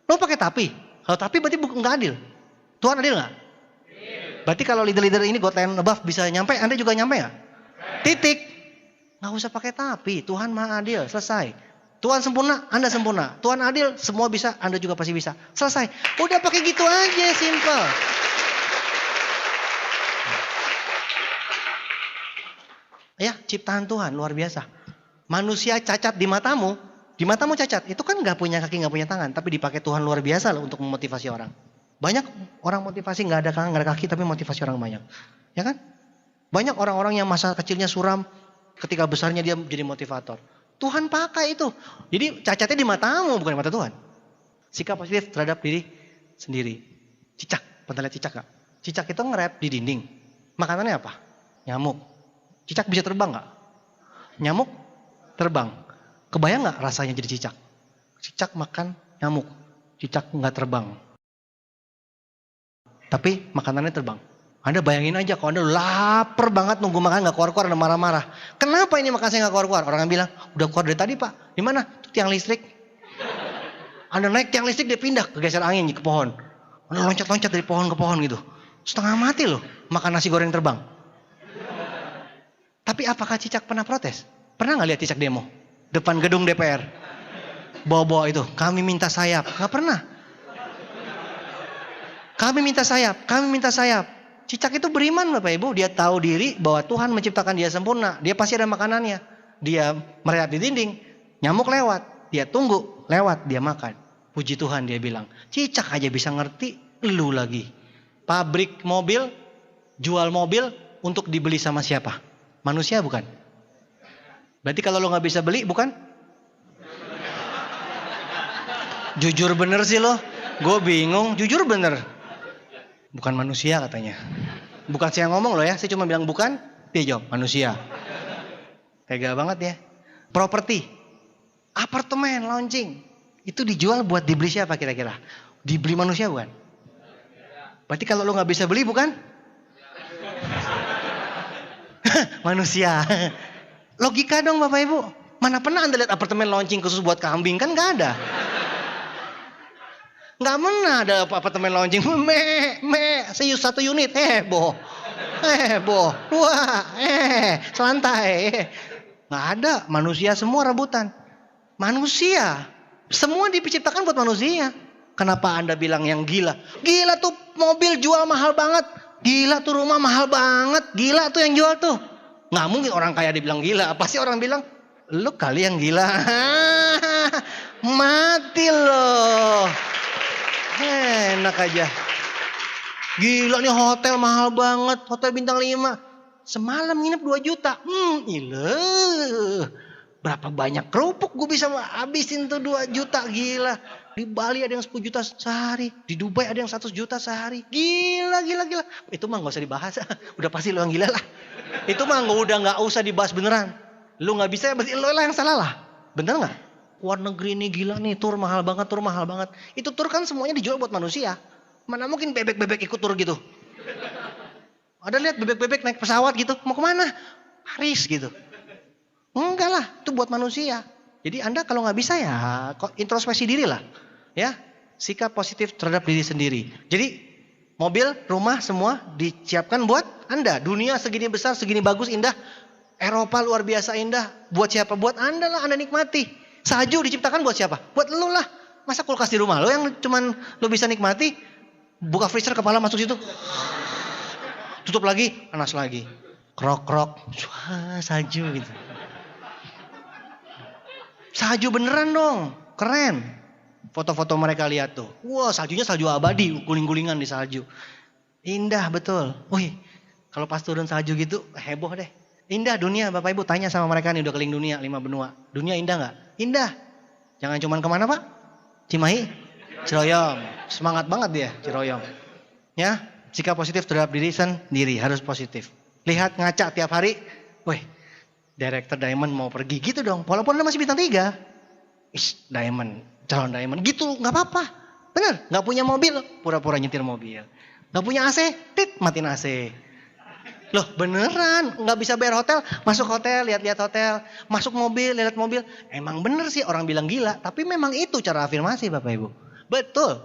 Lo pakai tapi. Kalau tapi berarti nggak adil. Tuhan adil nggak? Berarti kalau leader-leader ini got land above bisa nyampe, Anda juga nyampe nggak? Titik. Nggak usah pakai tapi. Tuhan maha adil. Selesai. Tuhan sempurna, Anda sempurna. Tuhan adil, semua bisa, Anda juga pasti bisa. Selesai. Udah pakai gitu aja, simple. Ya, ciptaan Tuhan luar biasa. Manusia cacat di matamu cacat. Itu kan nggak punya kaki, nggak punya tangan, tapi dipakai Tuhan luar biasa loh untuk memotivasi orang. Banyak orang motivasi nggak ada tangan, nggak ada kaki, tapi motivasi orang banyak. Ya kan? Banyak orang-orang yang masa kecilnya suram, ketika besarnya dia jadi motivator. Tuhan pakai itu. Jadi cacatnya di matamu, bukan di mata Tuhan. Sikap positif terhadap diri sendiri. Cicak, pernah lihat cicak nggak? Cicak itu nge-rap di dinding. Makanannya apa? Nyamuk. Cicak bisa terbang nggak? Nyamuk terbang. Kebayang nggak rasanya jadi cicak? Cicak makan nyamuk. Cicak nggak terbang. Tapi makanannya terbang. Anda bayangin aja kalau Anda lapar banget nunggu makan nggak keluar-keluar, Anda marah-marah. Kenapa ini makan saya nggak keluar-keluar? Orang bilang, udah keluar dari tadi Pak. Di mana? Tuh tiang listrik. Anda naik tiang listrik dia pindah, kegeser angin ke pohon. Anda loncat-loncat dari pohon ke pohon gitu. Setengah mati loh makan nasi goreng terbang. Tapi apakah cicak pernah protes? Pernah nggak lihat cicak demo? Depan gedung DPR. Bawa-bawa itu, kami minta sayap. Nggak pernah. Kami minta sayap, kami minta sayap. Cicak itu beriman Bapak Ibu. Dia tahu diri bahwa Tuhan menciptakan dia sempurna. Dia pasti ada makanannya. Dia merayap di dinding. Nyamuk lewat. Dia tunggu. Lewat. Dia makan. Puji Tuhan dia bilang. Cicak aja bisa ngerti. Lu lagi. Pabrik mobil. Jual mobil. Untuk dibeli sama siapa? Manusia bukan? Berarti kalau lo gak bisa beli bukan? Jujur bener sih lo. Gue bingung. Jujur bener. Bukan manusia katanya. Bukan saya ngomong loh ya. Saya cuma bilang bukan. Dia jawab manusia. Tega banget ya. Properti. Apartemen launching. Itu dijual buat dibeli siapa kira-kira? Dibeli manusia bukan? Berarti kalau lo gak bisa beli bukan? Manusia. Logika dong Bapak Ibu. Mana pernah Anda lihat apartemen launching khusus buat kambing? Kan gak ada. Nggak pernah ada apartemen launching. Satu unit. Boh. Wah. Selantai. Nggak ada. Manusia semua rebutan. Manusia. Semua diciptakan buat manusia. Kenapa Anda bilang yang gila? Gila tuh mobil jual mahal banget. Gila tuh rumah mahal banget. Gila tuh yang jual tuh. Nggak mungkin orang kaya dibilang gila. Pasti orang bilang, lu kali yang gila. Mati loh. Enak aja. Gila nih hotel mahal banget. Hotel bintang 5. Semalam nginep 2 juta. Gila. Berapa banyak kerupuk gue bisa habisin tuh 2 juta. Gila. Di Bali ada yang 10 juta sehari. Di Dubai ada yang 100 juta sehari. Gila. Itu mah gak usah dibahas. Udah pasti lo yang gila lah. Itu mah udah gak usah dibahas beneran. Lo gak bisa berarti lo lah yang salah lah. Bener gak? Luar negeri nih gila nih, tur mahal banget. Itu tur kan semuanya dijual buat manusia. Mana mungkin bebek-bebek ikut tur gitu. Ada lihat bebek-bebek naik pesawat gitu, mau kemana? Paris gitu. Enggak lah, itu buat manusia. Jadi Anda kalau nggak bisa ya introspeksi diri lah. Ya, sikap positif terhadap diri sendiri. Jadi mobil, rumah semua disiapkan buat Anda. Dunia segini besar, segini bagus, indah. Eropa luar biasa indah. Buat siapa? Buat Anda lah, Anda nikmati. Salju diciptakan buat siapa? Buat lu lah. Masa kulkas di rumah lo yang cuman lo bisa nikmati? Buka freezer kepala masuk situ. Tutup lagi, panas lagi. Krok-krok. Salju gitu. Salju beneran dong. Keren. Foto-foto mereka lihat tuh. Wah saljunya salju abadi. Guling-gulingan di salju. Indah betul. Wih, kalau pas turun salju gitu heboh deh. Indah dunia Bapak Ibu, tanya sama mereka nih udah keliling dunia 5 benua. Dunia indah gak? Indah. Jangan cuman kemana Pak? Cimahi? Ciroyom. Semangat banget dia Ciroyom. Ya, sikap positif terhadap diri sendiri harus positif. Lihat ngaca tiap hari, weh, Director Diamond mau pergi gitu dong. Walaupun Anda masih bintang 3. Diamond, calon Diamond gitu, nggak apa-apa. Bener, nggak punya mobil, pura-pura nyetir mobil. Nggak punya AC, matiin AC. Loh beneran, nggak bisa bayar hotel, masuk hotel, lihat-lihat hotel. Masuk mobil, lihat mobil. Emang bener sih orang bilang gila, tapi memang itu cara afirmasi Bapak Ibu. Betul,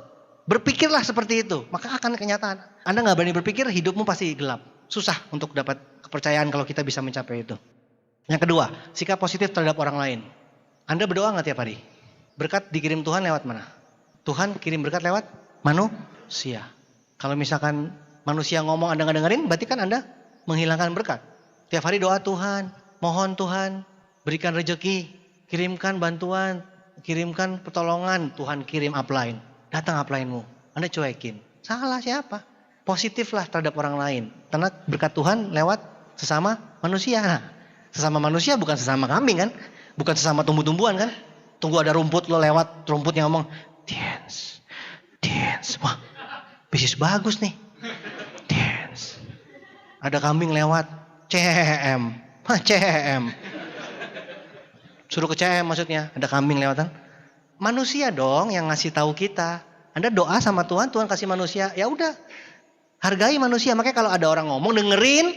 berpikirlah seperti itu, maka akan kenyataan. Anda nggak berani berpikir, hidupmu pasti gelap. Susah untuk dapat kepercayaan kalau kita bisa mencapai itu. Yang kedua, sikap positif terhadap orang lain. Anda berdoa nggak tiap hari? Berkat dikirim Tuhan lewat mana? Tuhan kirim berkat lewat manusia. Kalau misalkan manusia ngomong Anda nggak dengerin, berarti kan Anda menghilangkan berkat. Tiap hari doa Tuhan, mohon Tuhan, berikan rezeki, kirimkan bantuan, kirimkan pertolongan, Tuhan kirim upline. Datang upline-mu, Anda cuekin. Salah siapa? Positiflah terhadap orang lain. Karena berkat Tuhan lewat sesama manusia. Nah, sesama manusia bukan sesama kambing kan? Bukan sesama tumbuh-tumbuhan kan? Tunggu ada rumput lo lewat, rumputnya ngomong, dance. Wah, bisnis bagus nih. Dance. Ada kambing lewat, CM. Suruh ke CM maksudnya, ada kambing lewatan. Manusia dong yang ngasih tahu kita. Anda doa sama Tuhan, Tuhan kasih manusia. Ya udah, hargai manusia. Makanya kalau ada orang ngomong dengerin,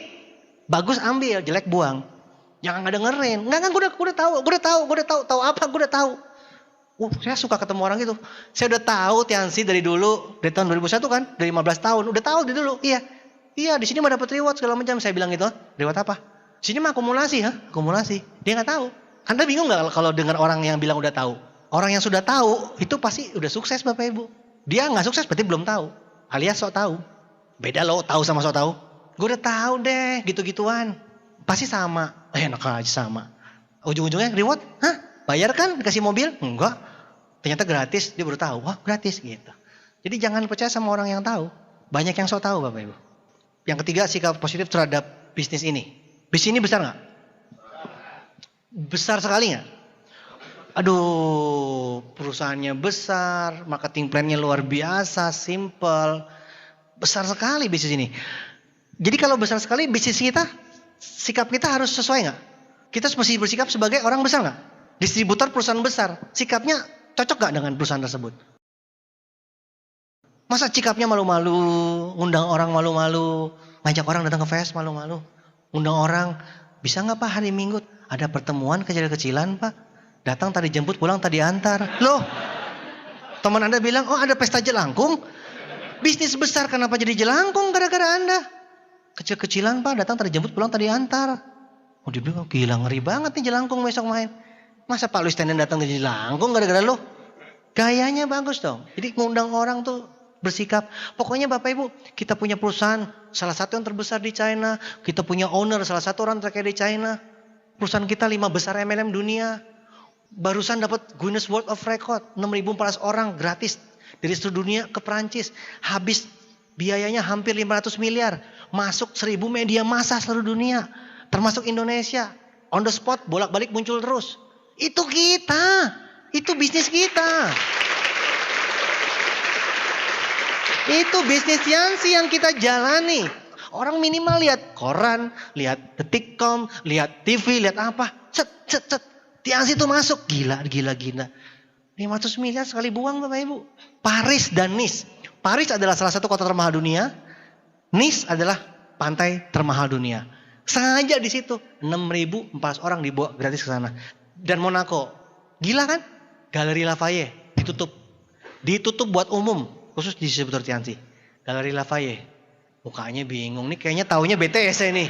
bagus ambil, jelek buang. Jangan nggak dengerin. Enggak, gue udah tahu apa? Gue udah tahu. Saya suka ketemu orang gitu. Saya udah tahu Tiansi dari dulu, dari tahun 2001 kan, dari 15 tahun, udah tahu dari dulu. Iya, di sini mah dapat reward segala macam. Saya bilang gitu, reward apa? Sini mah akumulasi, akumulasi. Dia nggak tahu. Anda bingung nggak kalau dengar orang yang bilang udah tahu? Orang yang sudah tahu itu pasti udah sukses Bapak Ibu. Dia nggak sukses berarti belum tahu, alias sok tahu. Beda loh, tahu sama sok tahu. Gue udah tahu deh, gitu-gituan. Pasti sama. Enak aja sama. Ujung-ujungnya reward, bayar kan dikasih mobil? Enggak. Ternyata gratis, dia baru tahu. Wah gratis gitu. Jadi jangan percaya sama orang yang tahu. Banyak yang sok tahu Bapak Ibu. Yang ketiga, sikap positif terhadap bisnis ini. Bisnis ini besar nggak? Besar sekali nggak? Aduh, perusahaannya besar, marketing plan-nya luar biasa, simple. Besar sekali bisnis ini. Jadi kalau besar sekali bisnis kita, sikap kita harus sesuai nggak? Kita mesti bersikap sebagai orang besar nggak? Distributor perusahaan besar, sikapnya cocok nggak dengan perusahaan tersebut? Masa sikapnya malu-malu, ngundang orang malu-malu, ngajak orang datang ke fest malu-malu, ngundang orang, bisa nggak Pak hari Minggu ada pertemuan kecil-kecilan Pak? Datang tadi jemput, pulang tadi antar. Loh, teman Anda bilang, oh ada pesta jelangkung, bisnis besar kenapa jadi jelangkung gara-gara Anda? Kecil-kecilan Pak, datang tadi jemput, pulang tadi antar. Oh dia bilang, gila ngeri banget nih jelangkung besok main. Masa Pak Luis Tenen datang ke jelangkung gara-gara lo? Gayanya bagus dong. Jadi ngundang orang tuh bersikap. Pokoknya Bapak Ibu, kita punya perusahaan salah satu yang terbesar di China. Kita punya owner salah satu orang terkaya di China. Perusahaan kita 5 besar MLM dunia. Barusan dapat Guinness World of Record. 6.400 orang gratis dari seluruh dunia ke Perancis. Habis biayanya hampir 500 miliar. Masuk 1.000 media massa seluruh dunia. Termasuk Indonesia. On the spot bolak-balik muncul terus. Itu kita. Itu bisnis kita. Itu bisnis Tiansi yang kita jalani. Orang minimal lihat koran, lihat Detikcom, lihat TV, lihat apa. Cet. Tiansi itu masuk. Gila. 500 miliar sekali buang Bapak Ibu. Paris dan Nice. Paris adalah salah satu kota termahal dunia. Nice adalah pantai termahal dunia. Sengaja di situ 6.400 orang dibawa gratis ke sana. Dan Monaco. Gila kan? Galeri Lafayette ditutup. Ditutup buat umum. Khusus di distributor Tiansi. Galeri Lafayette. Mukanya bingung nih. Kayaknya taunya BTS ini.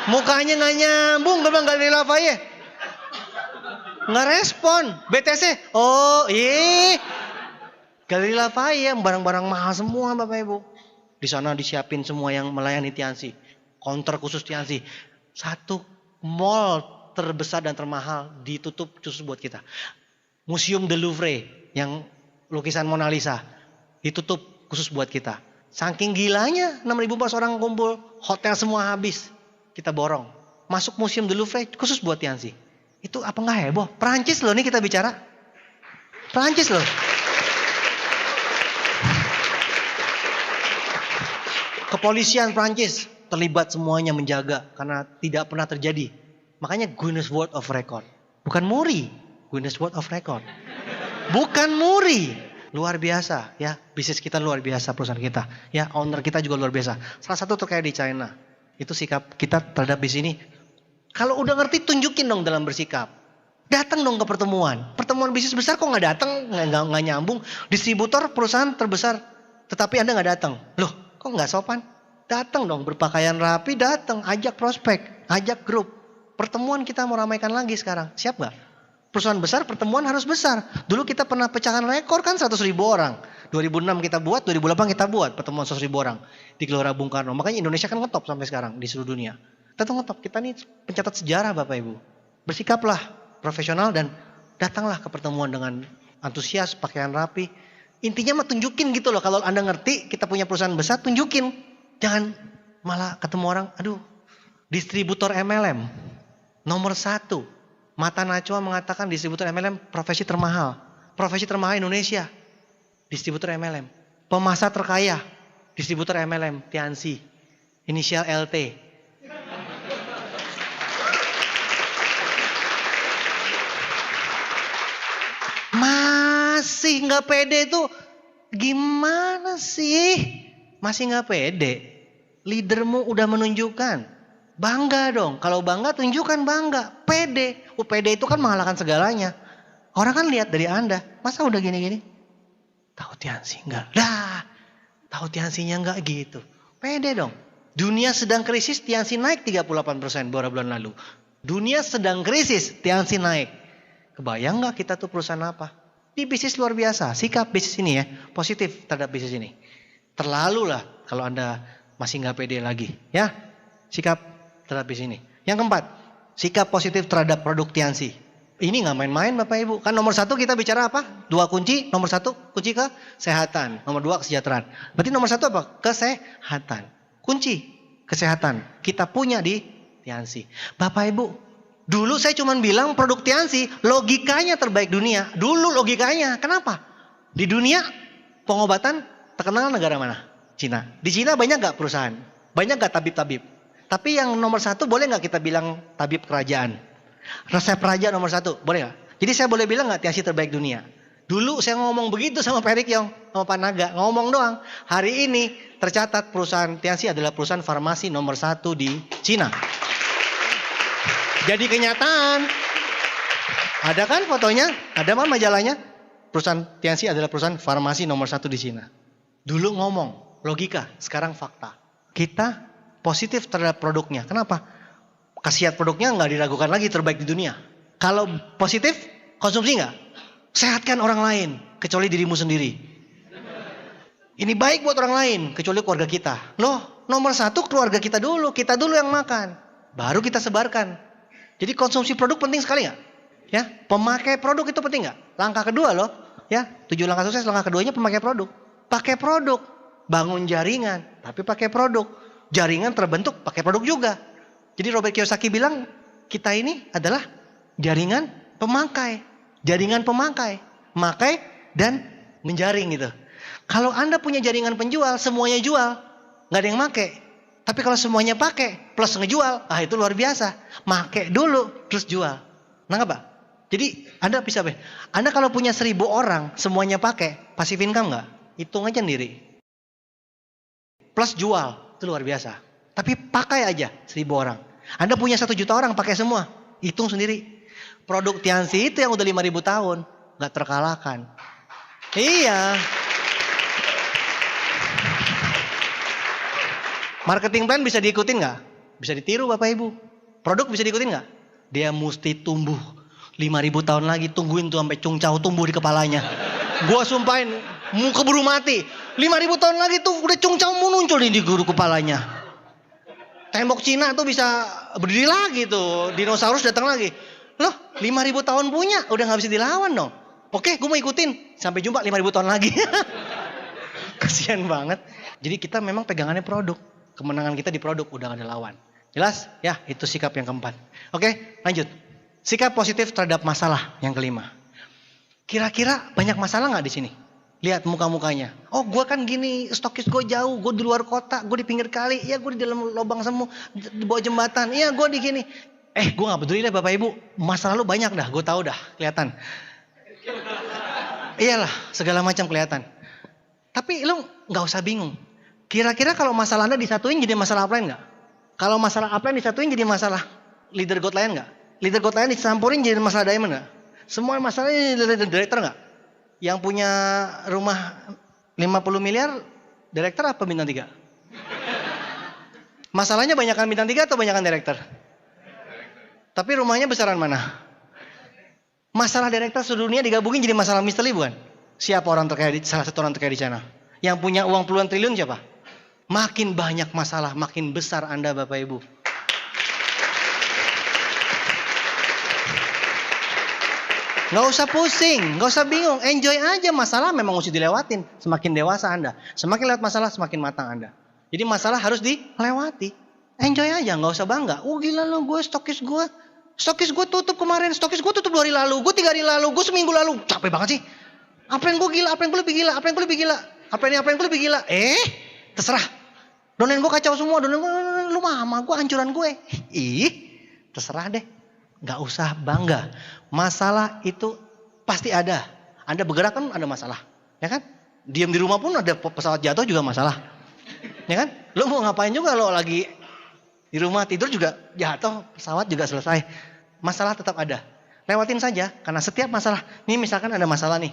Mukanya gak nyambung. Gue bilang Galeri Lafayette. Gak respon. BTS. Oh Galeri Lafayette. Barang-barang mahal semua Bapak Ibu. Di sana disiapin semua yang melayani Tiansi. Counter khusus Tiansi. Satu mall terbesar dan termahal ditutup khusus buat kita. Museum de Louvre yang lukisan Mona Lisa ditutup khusus buat kita. Saking gilanya 6.400 orang kumpul, hotel semua habis. Kita borong. Masuk Museum de Louvre khusus buat Tiansi. Itu apa nggak heboh? Perancis loh nih kita bicara. Perancis loh. Kepolisian Perancis terlibat semuanya menjaga karena tidak pernah terjadi. Makanya Guinness World of Record. Bukan muri, Guinness World of Record. Bukan muri. Luar biasa ya, bisnis kita luar biasa, perusahaan kita. Ya, owner kita juga luar biasa. Salah satu terkait di China. Itu sikap kita terhadap bisnis ini. Kalau udah ngerti tunjukin dong dalam bersikap. Datang dong ke pertemuan. Pertemuan bisnis besar kok nggak datang, nggak nyambung. Distributor perusahaan terbesar, tetapi Anda nggak datang. Loh, kok nggak sopan? Datang dong, berpakaian rapi, datang, ajak prospek, ajak grup. Pertemuan kita mau ramaikan lagi sekarang. Siap gak? Perusahaan besar, pertemuan harus besar. Dulu kita pernah pecahkan rekor kan 100.000 orang. 2006 kita buat, 2008 kita buat pertemuan 100.000 orang. Di Gelora Bung Karno. Makanya Indonesia kan ngetop sampai sekarang di seluruh dunia. Kita tuh ngetop. Kita nih pencatat sejarah Bapak Ibu. Bersikaplah profesional dan datanglah ke pertemuan dengan antusias, pakaian rapi. Intinya mah tunjukin gitu loh. Kalau Anda ngerti kita punya perusahaan besar, tunjukin. Jangan malah ketemu orang, aduh distributor MLM. Nomor 1, Mata Najwa mengatakan distributor MLM profesi termahal. Profesi termahal Indonesia, distributor MLM. Pemasar terkaya, distributor MLM, Tiansi. Inisial LT. Masih nggak pede tuh, gimana sih? Masih nggak pede? Leadermu udah menunjukkan. Bangga dong. Kalau bangga tunjukkan bangga. Pede. Pede itu kan mengalahkan segalanya. Orang kan lihat dari Anda. Masa udah gini-gini? Tahu Tiansi enggak? Dah. Tahu Tiansinya enggak gitu. Pede dong. Dunia sedang krisis, Tiansi naik 38% beberapa bulan lalu. Dunia sedang krisis, Tiansi naik. Kebayang enggak kita tuh perusahaan apa? Di bisnis luar biasa. Sikap bisnis ini ya. Positif terhadap bisnis ini. Terlalu lah kalau Anda masih enggak pede lagi. Ya. Sikap terhadap bisnis ini. Yang keempat, sikap positif terhadap produk Tiansi. Ini nggak main-main Bapak Ibu. Kan nomor 1 kita bicara apa? 2 kunci. Nomor 1 kunci kesehatan. Nomor 2 kesejahteraan. Berarti nomor 1 apa? Kesehatan. Kunci kesehatan kita punya di Tiansi. Bapak Ibu, dulu saya cuma bilang produk Tiansi logikanya terbaik dunia. Dulu logikanya. Kenapa? Di dunia pengobatan terkenal negara mana? Cina. Di Cina banyak nggak perusahaan? Banyak nggak tabib-tabib? Tapi yang nomor 1 boleh nggak kita bilang tabib kerajaan? Resep raja nomor 1, boleh nggak? Jadi saya boleh bilang nggak Tiansi terbaik dunia? Dulu saya ngomong begitu sama Pak Erik Yong, sama Pak Naga, ngomong doang. Hari ini tercatat perusahaan Tiansi adalah perusahaan farmasi nomor 1 di Cina. Jadi kenyataan. Ada kan fotonya? Ada kan majalahnya? Perusahaan Tiansi adalah perusahaan farmasi nomor 1 di Cina. Dulu ngomong, logika, sekarang fakta. Kita positif terhadap produknya. Kenapa? Khasiat produknya nggak diragukan lagi terbaik di dunia. Kalau positif, konsumsi nggak? Sehatkan orang lain, kecuali dirimu sendiri. Ini baik buat orang lain, kecuali keluarga kita. Loh, nomor 1 keluarga kita dulu yang makan. Baru kita sebarkan. Jadi konsumsi produk penting sekali nggak? Ya, pemakai produk itu penting nggak? Langkah kedua loh, ya 7 langkah sukses, langkah keduanya pemakai produk. Pakai produk, bangun jaringan, tapi pakai produk. Jaringan terbentuk pakai produk juga. Jadi Robert Kiyosaki bilang kita ini adalah jaringan pemakai. Jaringan pemakai. Makai dan menjaring gitu. Kalau Anda punya jaringan penjual, semuanya jual. Nggak ada yang make. Tapi kalau semuanya pakai plus ngejual, itu luar biasa. Make dulu terus jual. Nangkap Pak? Jadi Anda bisa apa? Anda kalau punya 1.000 orang semuanya pakai, passive income nggak? Hitung aja sendiri. Plus jual. Itu luar biasa. Tapi pakai aja 1.000 orang. Anda punya 1 juta orang pakai semua. Hitung sendiri. Produk Tiansi itu yang udah 5.000 tahun. Gak terkalahkan. Iya. Marketing plan bisa diikutin gak? Bisa ditiru Bapak Ibu. Produk bisa diikutin gak? Dia mesti tumbuh 5.000 tahun lagi. Tungguin tuh sampai cungcau tumbuh di kepalanya. Gua sumpahin mau keburu mati. 5.000 tahun lagi tuh udah cungcau muncul di guru kepalanya. Tembok Cina tuh bisa berdiri lagi tuh. Dinosaurus datang lagi. Loh 5.000 tahun punya udah gak bisa dilawan dong. Oke gue mau ikutin. Sampai jumpa 5.000 tahun lagi. Kasian banget. Jadi kita memang pegangannya produk. Kemenangan kita di produk udah gak ada lawan. Jelas? Ya itu sikap yang keempat. Oke lanjut. Sikap positif terhadap masalah yang kelima. Kira-kira banyak masalah gak di sini? Lihat muka-mukanya. Oh gue kan gini, stokis gue jauh, gue di luar kota, gue di pinggir kali, ya gue di dalam lubang semu, di bawah jembatan, iya gue di gini. Gue gak peduli deh Bapak Ibu, masa lalu banyak dah, gue tahu dah, kelihatan. Iyalah, segala macam kelihatan. Tapi lu gak usah bingung. Kira-kira kalau masalah Anda disatuin jadi masalah upline gak? Kalau masalah upline disatuin jadi masalah leader God lain gak? Leader God lain dicampurin jadi masalah diamond gak? Semua masalahnya leader director gak? Yang punya rumah 50 miliar, direktur apa bintang 3? Masalahnya banyakan bintang 3 atau banyakan direktur? Tapi rumahnya besaran mana? Masalah direktur sedunia digabungin jadi masalah misteri bukan? Siapa orang terkaya, salah satu orang terkaya di sana? Yang punya uang puluhan triliun siapa? Makin banyak masalah, makin besar Anda Bapak Ibu. Gak usah pusing, gak usah bingung, enjoy aja. Masalah memang mesti dilewatin. Semakin dewasa Anda, semakin lewat masalah semakin matang Anda. Jadi masalah harus dilewati. Enjoy aja, gak usah bangga. Oh gila lo, stokis gue tutup kemarin, stokis gue tutup 2 hari lalu, gue 3 hari lalu, gue seminggu lalu. Capek banget sih. Apa yang gue gila, apa yang gue lebih gila, apa yang gue lebih gila, apa yang gue lebih gila. Terserah. Donen gue kacau semua, donen gue, lu mama gue, hancuran gue. Terserah deh. Gak usah bangga. Masalah itu pasti ada. Anda bergerak kan ada masalah. Ya kan? Diam di rumah pun ada pesawat jatuh juga masalah. Ya kan? Lo mau ngapain juga lo lagi di rumah tidur juga jatuh, pesawat juga selesai. Masalah tetap ada. Lewatin saja karena setiap masalah. Nih misalkan ada masalah nih.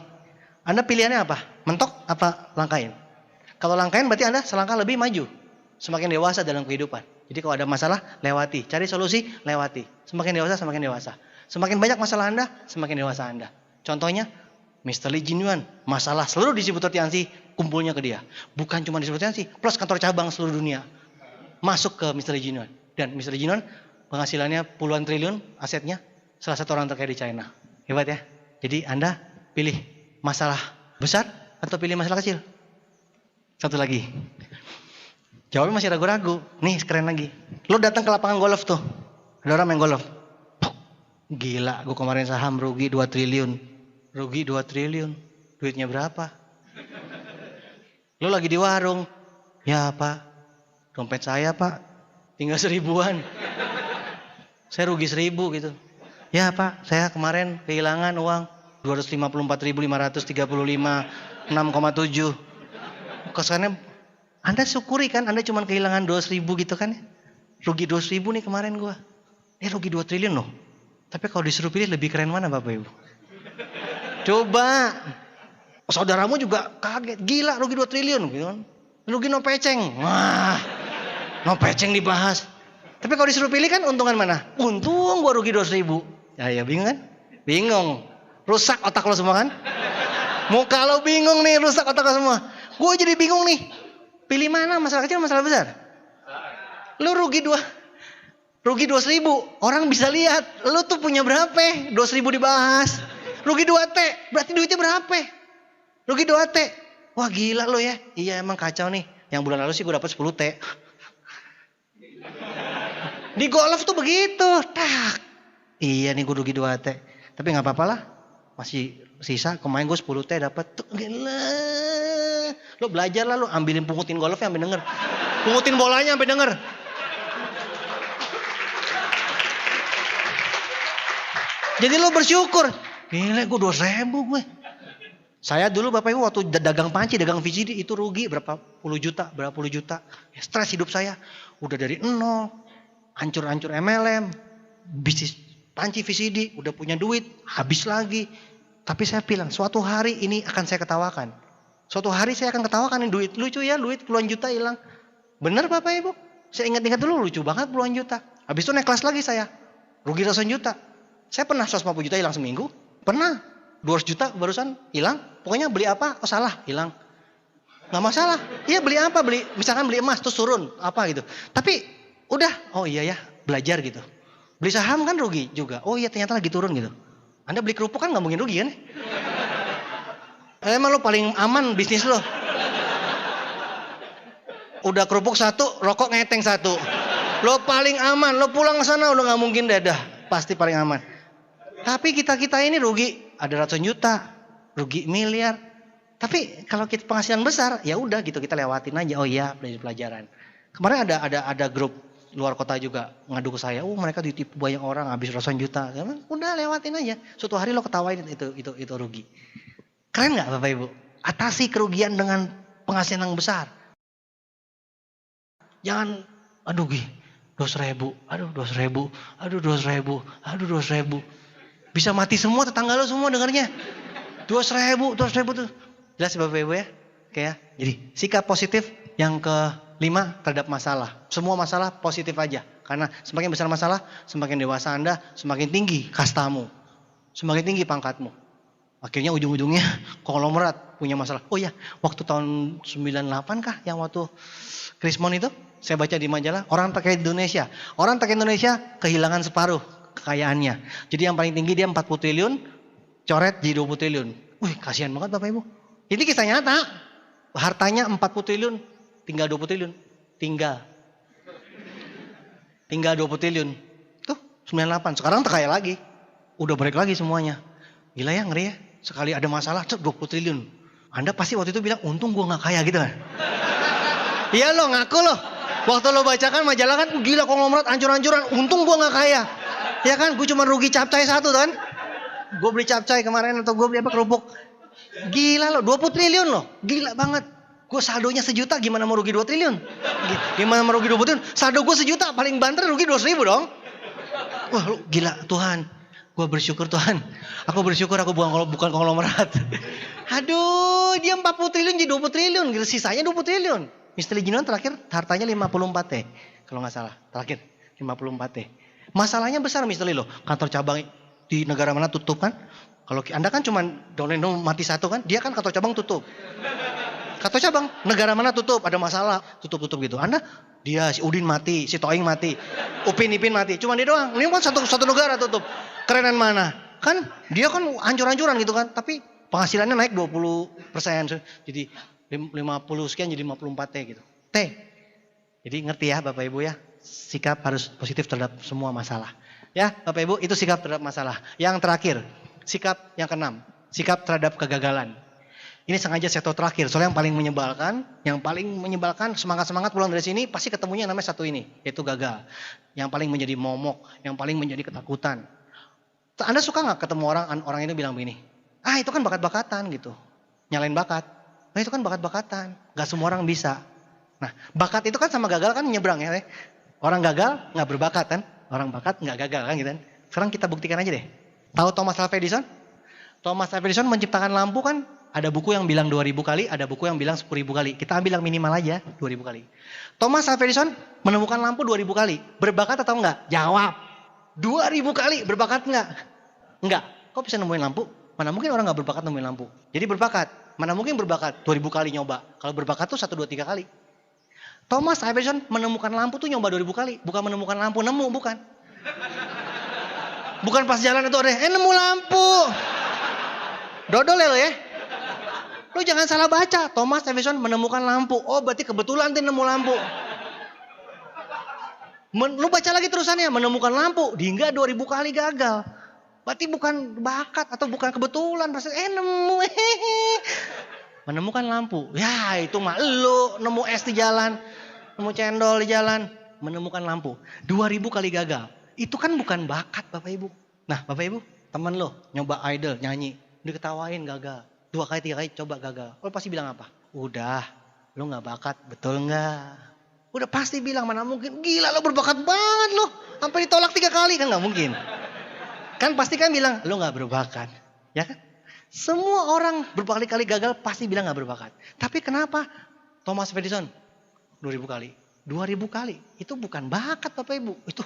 Anda pilihannya apa? Mentok apa langkain? Kalau langkain berarti Anda selangkah lebih maju. Semakin dewasa dalam kehidupan. Jadi kalau ada masalah, lewati. Cari solusi, lewati. Semakin dewasa, semakin dewasa. Semakin banyak masalah Anda, semakin dewasa Anda. Contohnya, Mr. Lee Jinyuan. Masalah seluruh distributor Tianxi, kumpulnya ke dia. Bukan cuma distributor Tianxi, plus kantor cabang seluruh dunia. Masuk ke Mr. Lee Jinyuan. Dan Mr. Lee Jinyuan, penghasilannya puluhan triliun asetnya. Salah satu orang terkaya di China. Hebat ya. Jadi Anda pilih masalah besar atau pilih masalah kecil? Satu lagi. Jawabnya masih ragu-ragu. Nih keren lagi. Lo datang ke lapangan golf tuh. Ada orang main golf. Gila, gue kemarin saham rugi 2 triliun. Rugi 2 triliun. Duitnya berapa? Lo lagi di warung. Ya pak, dompet saya pak, tinggal 1000-an. Saya rugi 1000 gitu. Ya pak, saya kemarin kehilangan uang 254.535, 6,7. Kesannya Anda syukuri kan, Anda cuma kehilangan 200.000 gitu kan. Rugi 200.000 nih kemarin gua. Rugi 2 triliun loh. Tapi kalau disuruh pilih lebih keren mana Bapak Ibu? Coba. Saudaramu juga kaget. Gila rugi 2 triliun gitu kan. Rugi no peceng. Wah. No peceng dibahas. Tapi kalau disuruh pilih kan untungan mana? Untung gua rugi 200.000. Ya bingung kan? Bingung. Rusak otak lo semua kan? Muka lo bingung nih, rusak otak lo semua. Gue jadi bingung nih. Pilih mana, masalah kecil masalah besar? Lu rugi 200.000. Orang bisa lihat lu tuh punya berapa? 200.000 dibahas. Rugi 2T, berarti duitnya berapa? Rugi 2T. Wah gila lu ya. Iya emang kacau nih. Yang bulan lalu sih gue dapat 10T. Di golf tuh begitu. Tak. Iya nih gue rugi 2T. Tapi gak apa-apa lah. Masih sisa kemarin gue 10T dapat. Gila. Lo belajar lah lo, ambilin pungutin golfnya sampai denger. Pungutin bolanya sampai denger. Jadi lo bersyukur. Gila gue 200.000 gue. Saya dulu Bapak Ibu waktu dagang panci, dagang VCD itu rugi berapa puluh juta. Ya, stres hidup saya. Udah dari nol. Hancur-hancur MLM. Bisnis panci VCD. Udah punya duit. Habis lagi. Tapi saya bilang suatu hari ini akan saya ketawakan. Suatu hari saya akan ketawakan nih duit. Lucu ya duit puluhan juta hilang. Bener Bapak Ibu. Saya ingat-ingat dulu lucu banget puluhan juta. Habis itu naik kelas lagi saya. Rugi ratusan juta. Saya pernah 150 juta hilang seminggu. Pernah. 200 juta barusan hilang. Pokoknya beli apa? Oh salah hilang. Gak masalah. Iya beli apa? Misalkan beli emas terus turun. Apa gitu. Tapi udah. Oh iya ya belajar gitu. Beli saham kan rugi juga. Oh iya ternyata lagi turun gitu. Anda beli kerupuk kan gak mungkin rugi kan? Emang lo paling aman bisnis lo. Udah kerupuk 1, rokok ngeteng 1. Lo paling aman, lo pulang ke sana udah gak mungkin dadah. Pasti paling aman. Tapi kita ini rugi, ada ratusan juta, rugi miliar. Tapi kalau kita penghasilan besar, ya udah gitu kita lewatin aja. Oh iya, belajar pelajaran. Kemarin ada grup luar kota juga ngadu ke saya. Mereka ditipu banyak orang, habis ratusan juta. Udah lewatin aja. Suatu hari lo ketawain itu rugi. Keren nggak Bapak Ibu? Atasi kerugian dengan penghasilan yang besar. Jangan, aduh 200.000, aduh 200.000, aduh 200.000, aduh 200.000. Bisa mati semua tetangga lo semua dengarnya. 200.000 tuh. Jelas Bapak Ibu ya? Oke ya. Jadi sikap positif yang kelima terhadap masalah. Semua masalah positif aja. Karena semakin besar masalah, semakin dewasa Anda, semakin tinggi kastamu. Semakin tinggi pangkatmu. Akhirnya ujung-ujungnya konglomerat punya masalah. Oh ya, waktu tahun 98 kah yang waktu Krismon itu? Saya baca di majalah, orang terkaya Indonesia. Orang terkaya Indonesia kehilangan separuh kekayaannya. Jadi yang paling tinggi dia 40 triliun, coret jadi 20 triliun. Wih, kasihan banget Bapak Ibu. Ini kisah nyata. Hartanya 40 triliun, tinggal 20 triliun. Tinggal 20 triliun. Tuh, 98. Sekarang terkaya lagi. Udah balik lagi semuanya. Gila ya, ngeri ya. Sekali ada masalah, 20 triliun. Anda pasti waktu itu bilang, untung gue gak kaya gitu kan. Iya lo, ngaku lo. Waktu lo bacakan majalah kan, gila konglomerat hancur-hancuran. Untung gue gak kaya. Ya kan, gue cuma rugi capcay 1 kan. Gue beli capcay kemarin atau gue beli kerupuk. Gila lo, 20 triliun lo. Gila banget. Gue saldonya 1 juta, gimana mau rugi 2 triliun? Gimana mau rugi 20 triliun? Saldo gue 1 juta, paling banter rugi 200.000 dong. Wah lu gila Tuhan. Gue bersyukur Tuhan. Aku bersyukur aku bukan konglomerat. Aduh, dia 40 triliun jadi 20 triliun. Sisanya 20 triliun. Mr. Lijinon terakhir hartanya 54 T. Kalau nggak salah, terakhir 54 T. Masalahnya besar Mr. Lilo. Kantor cabang di negara mana tutup kan? Kalau Anda kan cuma download mati 1 kan, dia kan kantor cabang tutup. Kantor cabang, negara mana tutup, ada masalah, tutup gitu. Dia si Udin mati, si Toing mati, Upin Ipin mati, cuma dia doang. Ini kan satu negara tutup. Kerenan mana? Kan dia kan hancur-hancuran gitu kan, tapi penghasilannya naik 20%. Jadi 50 sekian jadi 54 T gitu. T. Jadi ngerti ya Bapak Ibu ya, sikap harus positif terhadap semua masalah. Ya Bapak Ibu, itu sikap terhadap masalah. Yang terakhir, sikap yang keenam, sikap terhadap kegagalan. Ini sengaja saya tahu terakhir, soalnya yang paling menyebalkan semangat pulang dari sini pasti ketemunya namanya satu ini, yaitu gagal. Yang paling menjadi momok, yang paling menjadi ketakutan. Anda suka nggak ketemu orang ini bilang begini, itu kan bakat-bakatan gitu, nyalain bakat. Nah itu kan bakat-bakatan, nggak semua orang bisa. Nah bakat itu kan sama gagal kan nyebrang ya. Orang gagal nggak berbakat kan, orang bakat nggak gagal kan gitu kan. Sekarang kita buktikan aja deh. Tahu Thomas Alva Edison? Thomas Alva Edison menciptakan lampu kan. Ada buku yang bilang 2000 kali, ada buku yang bilang 10.000 kali. Kita ambil yang minimal aja, 2000 kali. Thomas Alva Edison menemukan lampu 2000 kali. Berbakat atau enggak? Jawab. 2000 kali, berbakat enggak? Enggak. Kok bisa nemuin lampu? Mana mungkin orang enggak berbakat nemuin lampu. Jadi berbakat. Mana mungkin berbakat? 2000 kali nyoba. Kalau berbakat tuh 1, 2, 3 kali. Thomas Alva Edison menemukan lampu tuh nyoba 2000 kali. Bukan menemukan lampu, nemu bukan. Bukan pas jalan itu ada, nemu lampu. Dodol ya lo ya. Lu jangan salah baca. Thomas Edison menemukan lampu. Oh berarti kebetulan dia nemu lampu. Lu baca lagi terusannya. Menemukan lampu. Hingga 2000 kali gagal. Berarti bukan bakat atau bukan kebetulan. Nemu. Menemukan lampu. Ya itu mah lu nemu es di jalan. Nemu cendol di jalan. Menemukan lampu. 2000 kali gagal. Itu kan bukan bakat Bapak Ibu. Nah Bapak Ibu. Temen lo nyoba idol nyanyi. Diketawain gagal. 2 kali 3 kali coba gagal. Lo pasti bilang apa? Udah, lo gak bakat, betul gak? Udah pasti bilang, mana mungkin. Gila lo berbakat banget lo. Sampai ditolak 3 kali kan gak mungkin. Kan pasti kan bilang, lo gak berbakat. Ya kan? Semua orang berkali-kali gagal pasti bilang gak berbakat. Tapi kenapa Thomas Edison 2000 kali? 2000 kali. Itu bukan bakat Bapak Ibu. Itu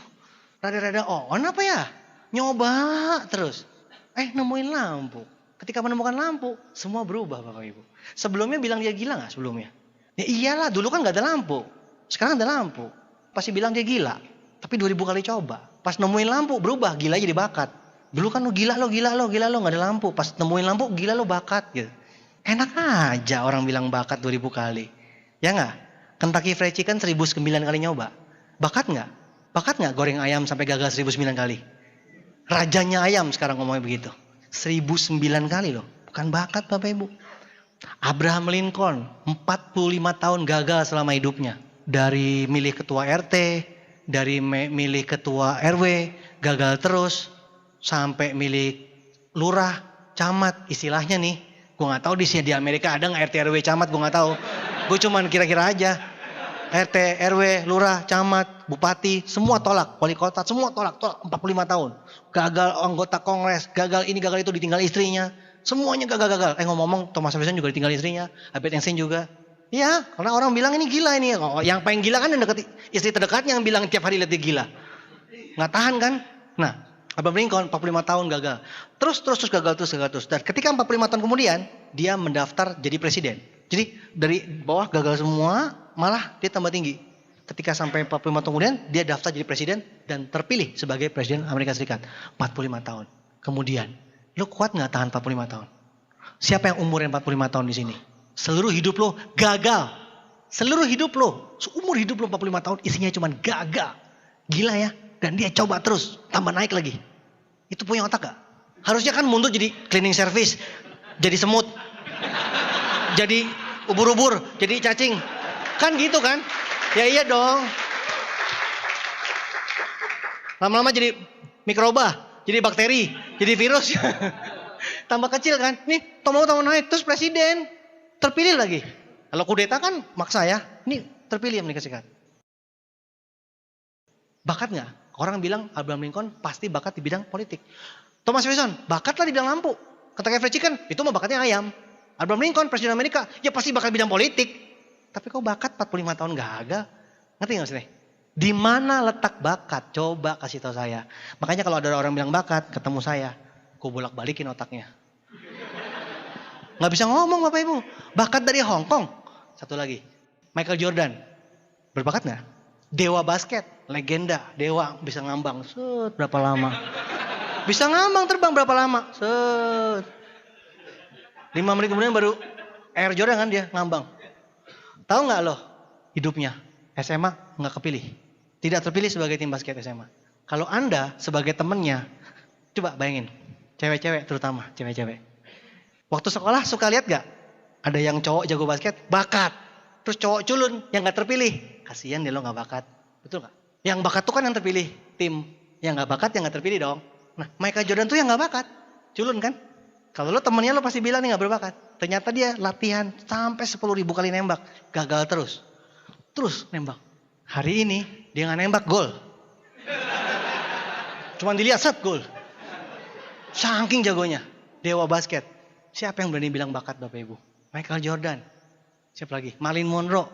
rada-rada apa ya? Nyoba terus. Nemuin lampu. Ketika menemukan lampu, semua berubah Bapak Ibu. Sebelumnya bilang dia gila gak sebelumnya? Ya iyalah, dulu kan gak ada lampu. Sekarang ada lampu. Pasti bilang dia gila. Tapi 2000 kali coba. Pas nemuin lampu, berubah. Gila jadi bakat. Dulu kan lo gila lo gak ada lampu. Pas nemuin lampu, gila lo bakat gitu. Enak aja orang bilang bakat 2000 kali. Ya gak? Kentucky Fried Chicken 1009 kali nyoba. Bakat gak? Bakat gak goreng ayam sampai gagal 1009 kali? Rajanya ayam sekarang ngomongnya begitu. 1009 kali loh. Bukan bakat Bapak Ibu. Abraham Lincoln 45 tahun gagal selama hidupnya. Dari milih ketua RT, dari milih ketua RW, gagal terus. Sampai milih lurah, camat, istilahnya nih. Gue gak tahu di Amerika ada gak RT, RW, camat, gue gak tahu. Gue cuman kira-kira aja. RT, RW, lurah, camat, bupati, semua tolak. Wali kota, semua tolak 45 tahun. Gagal anggota kongres, gagal ini, gagal itu, ditinggal istrinya. Semuanya gagal-gagal. Ngomong-ngomong, Thomas Edison juga ditinggal istrinya. Albert Einstein juga. Iya, karena orang bilang ini gila ini. Yang paling gila kan yang deket, istri terdekatnya yang bilang tiap hari lihat dia gila. Nggak tahan kan? Nah, Abraham Lincoln 45 tahun gagal. Terus gagal terus. Dan ketika 45 tahun kemudian, dia mendaftar jadi presiden. Jadi dari bawah gagal semua, malah dia tambah tinggi. Ketika sampai 45 tahun kemudian, dia daftar jadi presiden dan terpilih sebagai presiden Amerika Serikat. 45 tahun. Kemudian, lo kuat nggak tahan 45 tahun? Siapa yang umurnya 45 tahun di sini? Seluruh hidup lo gagal. Seluruh hidup lo, seumur hidup lo 45 tahun isinya cuma gagal. Gila ya? Dan dia coba terus, tambah naik lagi. Itu punya otak gak? Harusnya kan mundur jadi cleaning service, jadi semut, jadi ubur-ubur, jadi cacing. Kan gitu kan? Ya iya dong. Lama-lama jadi mikroba, jadi bakteri, jadi virus. Tambah kecil kan? Nih, tambah naik, terus presiden. Terpilih lagi. Kalau kudeta kan maksa ya. Ini terpilih Amerika Serikat. Bakat gak? Orang bilang Abraham Lincoln pasti bakat di bidang politik. Thomas Edison, bakatlah di bidang lampu. Kata fried chicken, itu mah bakatnya ayam. Abraham Lincoln, presiden Amerika, ya pasti bakat bidang politik. Tapi kok bakat 45 tahun gagal? Ngerti gak maksudnya? Di mana letak bakat? Coba kasih tahu saya. Makanya kalau ada orang bilang bakat, ketemu saya. Gue bolak-balikin otaknya. Gak bisa ngomong Bapak Ibu. Bakat dari Hong Kong. Satu lagi, Michael Jordan. Berbakat gak? Dewa basket, legenda, dewa bisa ngambang. Set, berapa lama? Bisa ngambang terbang berapa lama? Set. 5 menit kemudian baru Air Jordan kan dia ngambang. Tahu nggak lo hidupnya? SMA nggak kepilih. Tidak terpilih sebagai tim basket SMA. Kalau Anda sebagai temennya, coba bayangin. Cewek-cewek terutama, cewek-cewek. Waktu sekolah suka lihat gak? Ada yang cowok jago basket, bakat. Terus cowok culun yang gak terpilih. Kasian dia lo gak bakat. Betul gak? Yang bakat tuh kan yang terpilih tim. Yang gak bakat yang gak terpilih dong. Nah Michael Jordan tuh yang gak bakat. Culun kan? Kalau lo temennya lo pasti bilang nih gak berbakat. Ternyata dia latihan sampai 10.000 kali nembak. Gagal terus. Terus nembak. Hari ini dia gak nembak gol. Cuman dilihat set gol. Saking jagonya. Dewa basket. Siapa yang berani bilang bakat Bapak Ibu? Michael Jordan. Siapa lagi? Marilyn Monroe.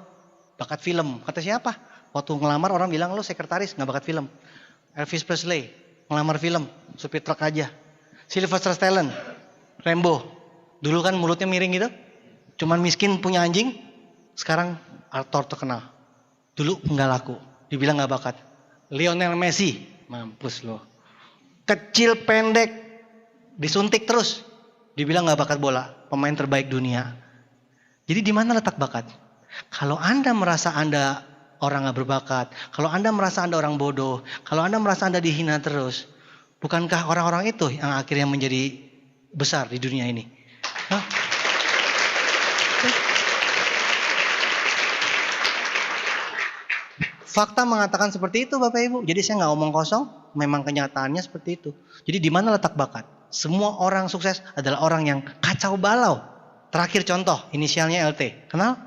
Bakat film. Kata siapa? Waktu ngelamar orang bilang lo sekretaris gak bakat film. Elvis Presley. Ngelamar film. Supir truk aja. Sylvester Stallone. Rambo. Dulu kan mulutnya miring gitu. Cuman miskin punya anjing. Sekarang aktor terkenal. Dulu nggak laku. Dibilang gak bakat. Lionel Messi. Mampus lo. Kecil pendek. Disuntik terus. Dibilang gak bakat bola. Pemain terbaik dunia. Jadi di mana letak bakat? Kalau Anda merasa Anda orang gak berbakat. Kalau Anda merasa Anda orang bodoh. Kalau Anda merasa Anda dihina terus. Bukankah orang-orang itu yang akhirnya menjadi besar di dunia ini? Hah? Fakta mengatakan seperti itu Bapak Ibu. Jadi saya gak omong kosong. Memang kenyataannya seperti itu. Jadi di mana letak bakat? Semua orang sukses adalah orang yang kacau balau. Terakhir contoh, inisialnya LT. Kenal?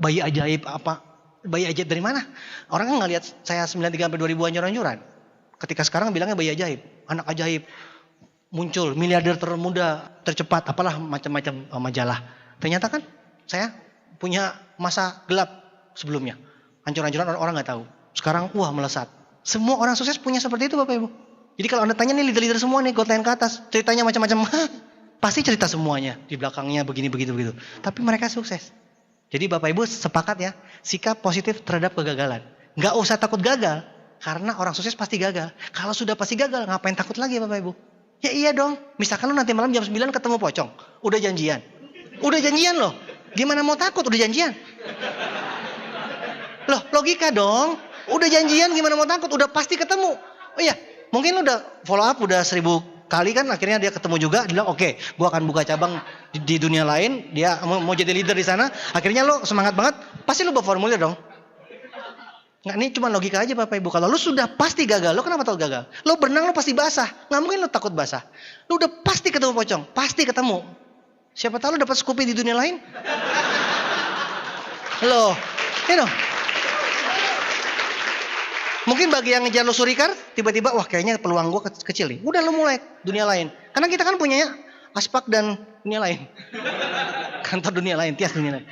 Bayi ajaib apa? Bayi ajaib dari mana? Orang kan nggak lihat saya 93 sampai 2000 anjuran-anjuran. Ketika sekarang bilangnya bayi ajaib, anak ajaib. Muncul miliarder termuda, tercepat, apalah macam-macam majalah. Ternyata kan saya punya masa gelap sebelumnya. Anjuran-anjuran orang nggak tahu. Sekarang wah melesat. Semua orang sukses punya seperti itu Bapak Ibu. Jadi kalau Anda tanya nih leader-leader semua nih, got line ke atas, ceritanya macam-macam, pasti cerita semuanya di belakangnya begini begitu. Tapi mereka sukses. Jadi Bapak Ibu sepakat ya, sikap positif terhadap kegagalan. Nggak usah takut gagal, karena orang sukses pasti gagal. Kalau sudah pasti gagal, ngapain takut lagi Bapak Ibu? Ya iya dong. Misalkan lu nanti malam jam 9 ketemu pocong, udah janjian. Udah janjian loh. Gimana mau takut? Udah janjian. Loh, logika dong. Udah janjian gimana mau takut? Udah pasti ketemu. Oh iya. Mungkin udah follow up udah 1000 kali kan akhirnya dia ketemu juga, dia bilang oke, gue akan buka cabang di dunia lain, dia mau jadi leader di sana. Akhirnya lo semangat banget, pasti lo bawa formulir dong. Nggak, ini cuma logika aja Bapak Ibu. Kalau lo sudah pasti gagal, lo kenapa tahu gagal? Lo berenang lo pasti basah, nggak mungkin lo takut basah. Lo udah pasti ketemu pocong, pasti ketemu. Siapa tahu lo dapat Scoopy di dunia lain. Lo, you know. Mungkin bagi yang ngejar lo surikar, tiba-tiba wah kayaknya peluang gue kecil nih. Udah lo mulai dunia lain. Karena kita kan punyanya Aspak dan dunia lain. Kantor dunia lain, Tias dunia lain.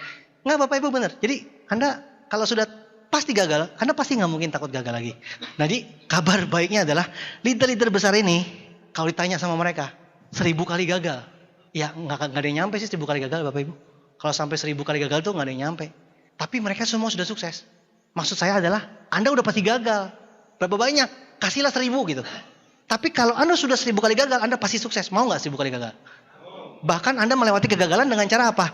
Nggak Bapak Ibu benar. Jadi Anda kalau sudah pasti gagal, Anda pasti nggak mungkin takut gagal lagi. Nah, jadi kabar baiknya adalah leader-leader besar ini, kalau ditanya sama mereka, 1000 kali gagal. Ya nggak ada yang nyampe sih 1000 kali gagal Bapak Ibu. Kalau sampai 1000 kali gagal tuh nggak ada yang nyampe. Tapi mereka semua sudah sukses. Maksud saya adalah Anda udah pasti gagal. Berapa banyak? Kasihlah 1000 gitu. Tapi kalau Anda sudah 1000 kali gagal, Anda pasti sukses. Mau nggak 1000 kali gagal? Bahkan Anda melewati kegagalan dengan cara apa?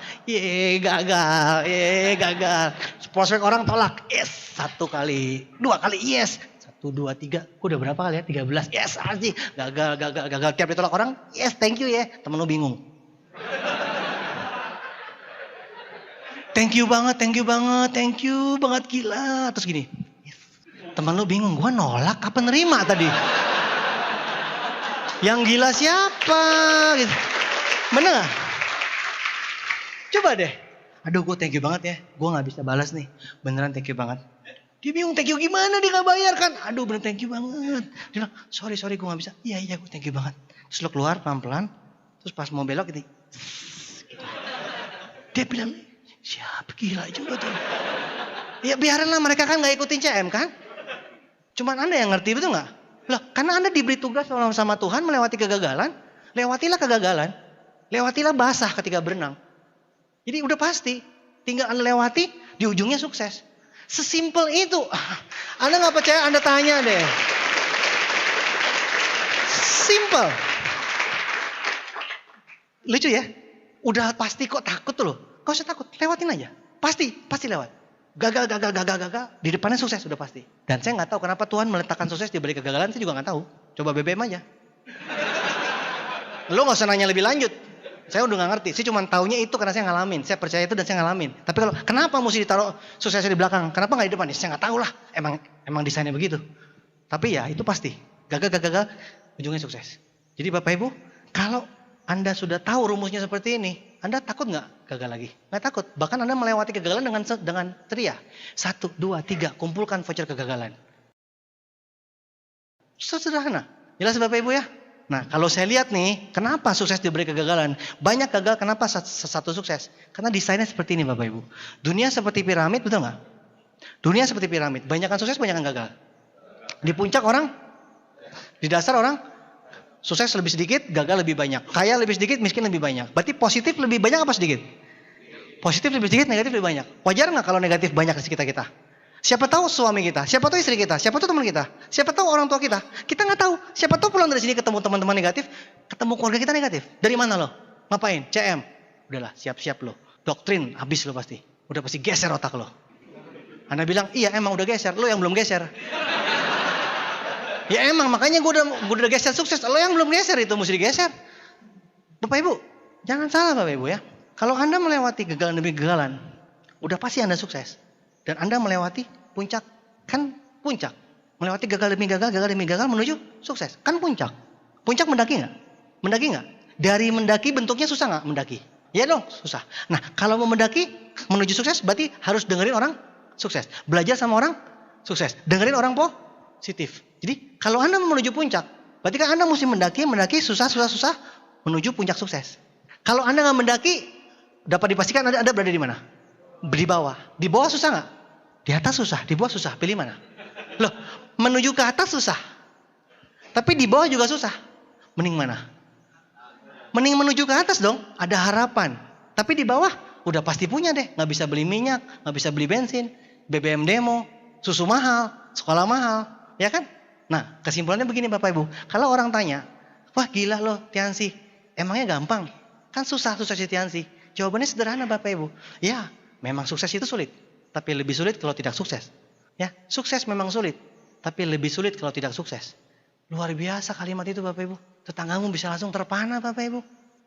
Gagal. Prospek orang tolak. Yes, 1 kali. 2 kali, yes. 1, 2, 3. Udah berapa kali ya? 13. Yes, anjing. Gagal. Tiap ditolak orang, yes, thank you ya. Temen lu bingung. Thank you banget gila. Terus gini, teman lu bingung, gua nolak apa nerima tadi? Yang gila siapa? Gitu. Bener gak? Coba deh. Aduh gue thank you banget ya, gue gak bisa balas nih. Beneran thank you banget. Dia bingung thank you gimana, dia gak bayar kan? Aduh bener thank you banget. Dia bilang, sorry gue gak bisa. Iya gue thank you banget. Terus lo keluar pelan-pelan, terus pas mau belok gitu. Dia bilang, siapa gila juga tuh. Ya biarinlah mereka kan gak ikutin CM kan. Cuman Anda yang ngerti betul gak? Loh karena Anda diberi tugas sama Tuhan melewati kegagalan. Lewatilah kegagalan. Lewatilah basah ketika berenang. Jadi udah pasti. Tinggal Anda lewati di ujungnya sukses. Sesimpel itu. Anda gak percaya Anda tanya deh. Simple. Lucu ya. Udah pasti kok takut tuh loh. Gak usah takut, lewatin aja. Pasti lewat. Gagal. Di depannya sukses udah pasti. Dan saya nggak tahu kenapa Tuhan meletakkan sukses di balik kegagalan. Saya juga nggak tahu. Coba BBM aja. Lo nggak usah nanya lebih lanjut. Saya udah nggak ngerti. Saya cuma taunya itu karena saya ngalamin. Saya percaya itu dan saya ngalamin. Tapi kalau kenapa mesti ditaruh suksesnya di belakang? Kenapa nggak di depan? Ya, saya nggak tahu lah. Emang desainnya begitu. Tapi ya itu pasti. Gagal. Ujungnya sukses. Jadi Bapak Ibu, kalau Anda sudah tahu rumusnya seperti ini, Anda takut nggak gagal lagi? Nggak takut. Bahkan Anda melewati kegagalan dengan ceria. 1, 2, 3, kumpulkan voucher kegagalan. Sederhana. Jelas Bapak Ibu ya? Nah kalau saya lihat nih, kenapa sukses diberi kegagalan? Banyak gagal, kenapa satu sukses? Karena desainnya seperti ini Bapak Ibu. Dunia seperti piramid, betul nggak? Dunia seperti piramid. Banyakan sukses, banyakan gagal. Di puncak orang, di dasar orang, sukses lebih sedikit, gagal lebih banyak. Kaya lebih sedikit, miskin lebih banyak. Berarti positif lebih banyak apa sedikit? Positif lebih sedikit, negatif lebih banyak. Wajar nggak kalau negatif banyak di sekitar kita? Siapa tahu suami kita, siapa tahu istri kita, siapa tahu teman kita, siapa tahu orang tua kita. Kita nggak tahu. Siapa tahu pulang dari sini ketemu teman-teman negatif, ketemu keluarga kita negatif. Dari mana lo? Ngapain? CM. Udahlah, siap-siap lo. Doktrin, habis lo pasti. Udah pasti geser otak lo. Anda bilang, iya emang udah geser. Lo yang belum geser. Ya emang, makanya gue udah geser sukses. Lo yang belum geser itu mesti digeser. Bapak Ibu, jangan salah Bapak Ibu ya. Kalau Anda melewati kegagalan demi kegagalan, udah pasti Anda sukses. Dan Anda melewati puncak, kan puncak. Melewati gagal demi gagal menuju sukses. Kan puncak. Puncak mendaki nggak? Mendaki nggak? Dari mendaki bentuknya susah nggak mendaki? Ya dong, susah. Nah kalau mau mendaki menuju sukses berarti harus dengerin orang sukses. Belajar sama orang sukses. Dengerin orang positif. Jadi kalau Anda menuju puncak, berarti kan Anda mesti mendaki susah menuju puncak sukses. Kalau Anda nggak mendaki, dapat dipastikan Anda berada di mana? Di bawah. Di bawah susah nggak? Di atas susah, di bawah susah. Pilih mana? Loh, menuju ke atas susah. Tapi di bawah juga susah. Mending mana? Mending menuju ke atas dong. Ada harapan. Tapi di bawah udah pasti punya deh. Nggak bisa beli minyak, nggak bisa beli bensin, BBM demo, susu mahal, sekolah mahal, ya kan? Nah, kesimpulannya begini Bapak Ibu. Kalau orang tanya, wah gila loh Tiansi, emangnya gampang? Kan susah si Tiansi. Jawabannya sederhana Bapak Ibu. Ya, memang sukses itu sulit. Tapi lebih sulit kalau tidak sukses. Ya, sukses memang sulit. Tapi lebih sulit kalau tidak sukses. Luar biasa kalimat itu Bapak Ibu. Tetanggamu bisa langsung terpana Bapak Ibu.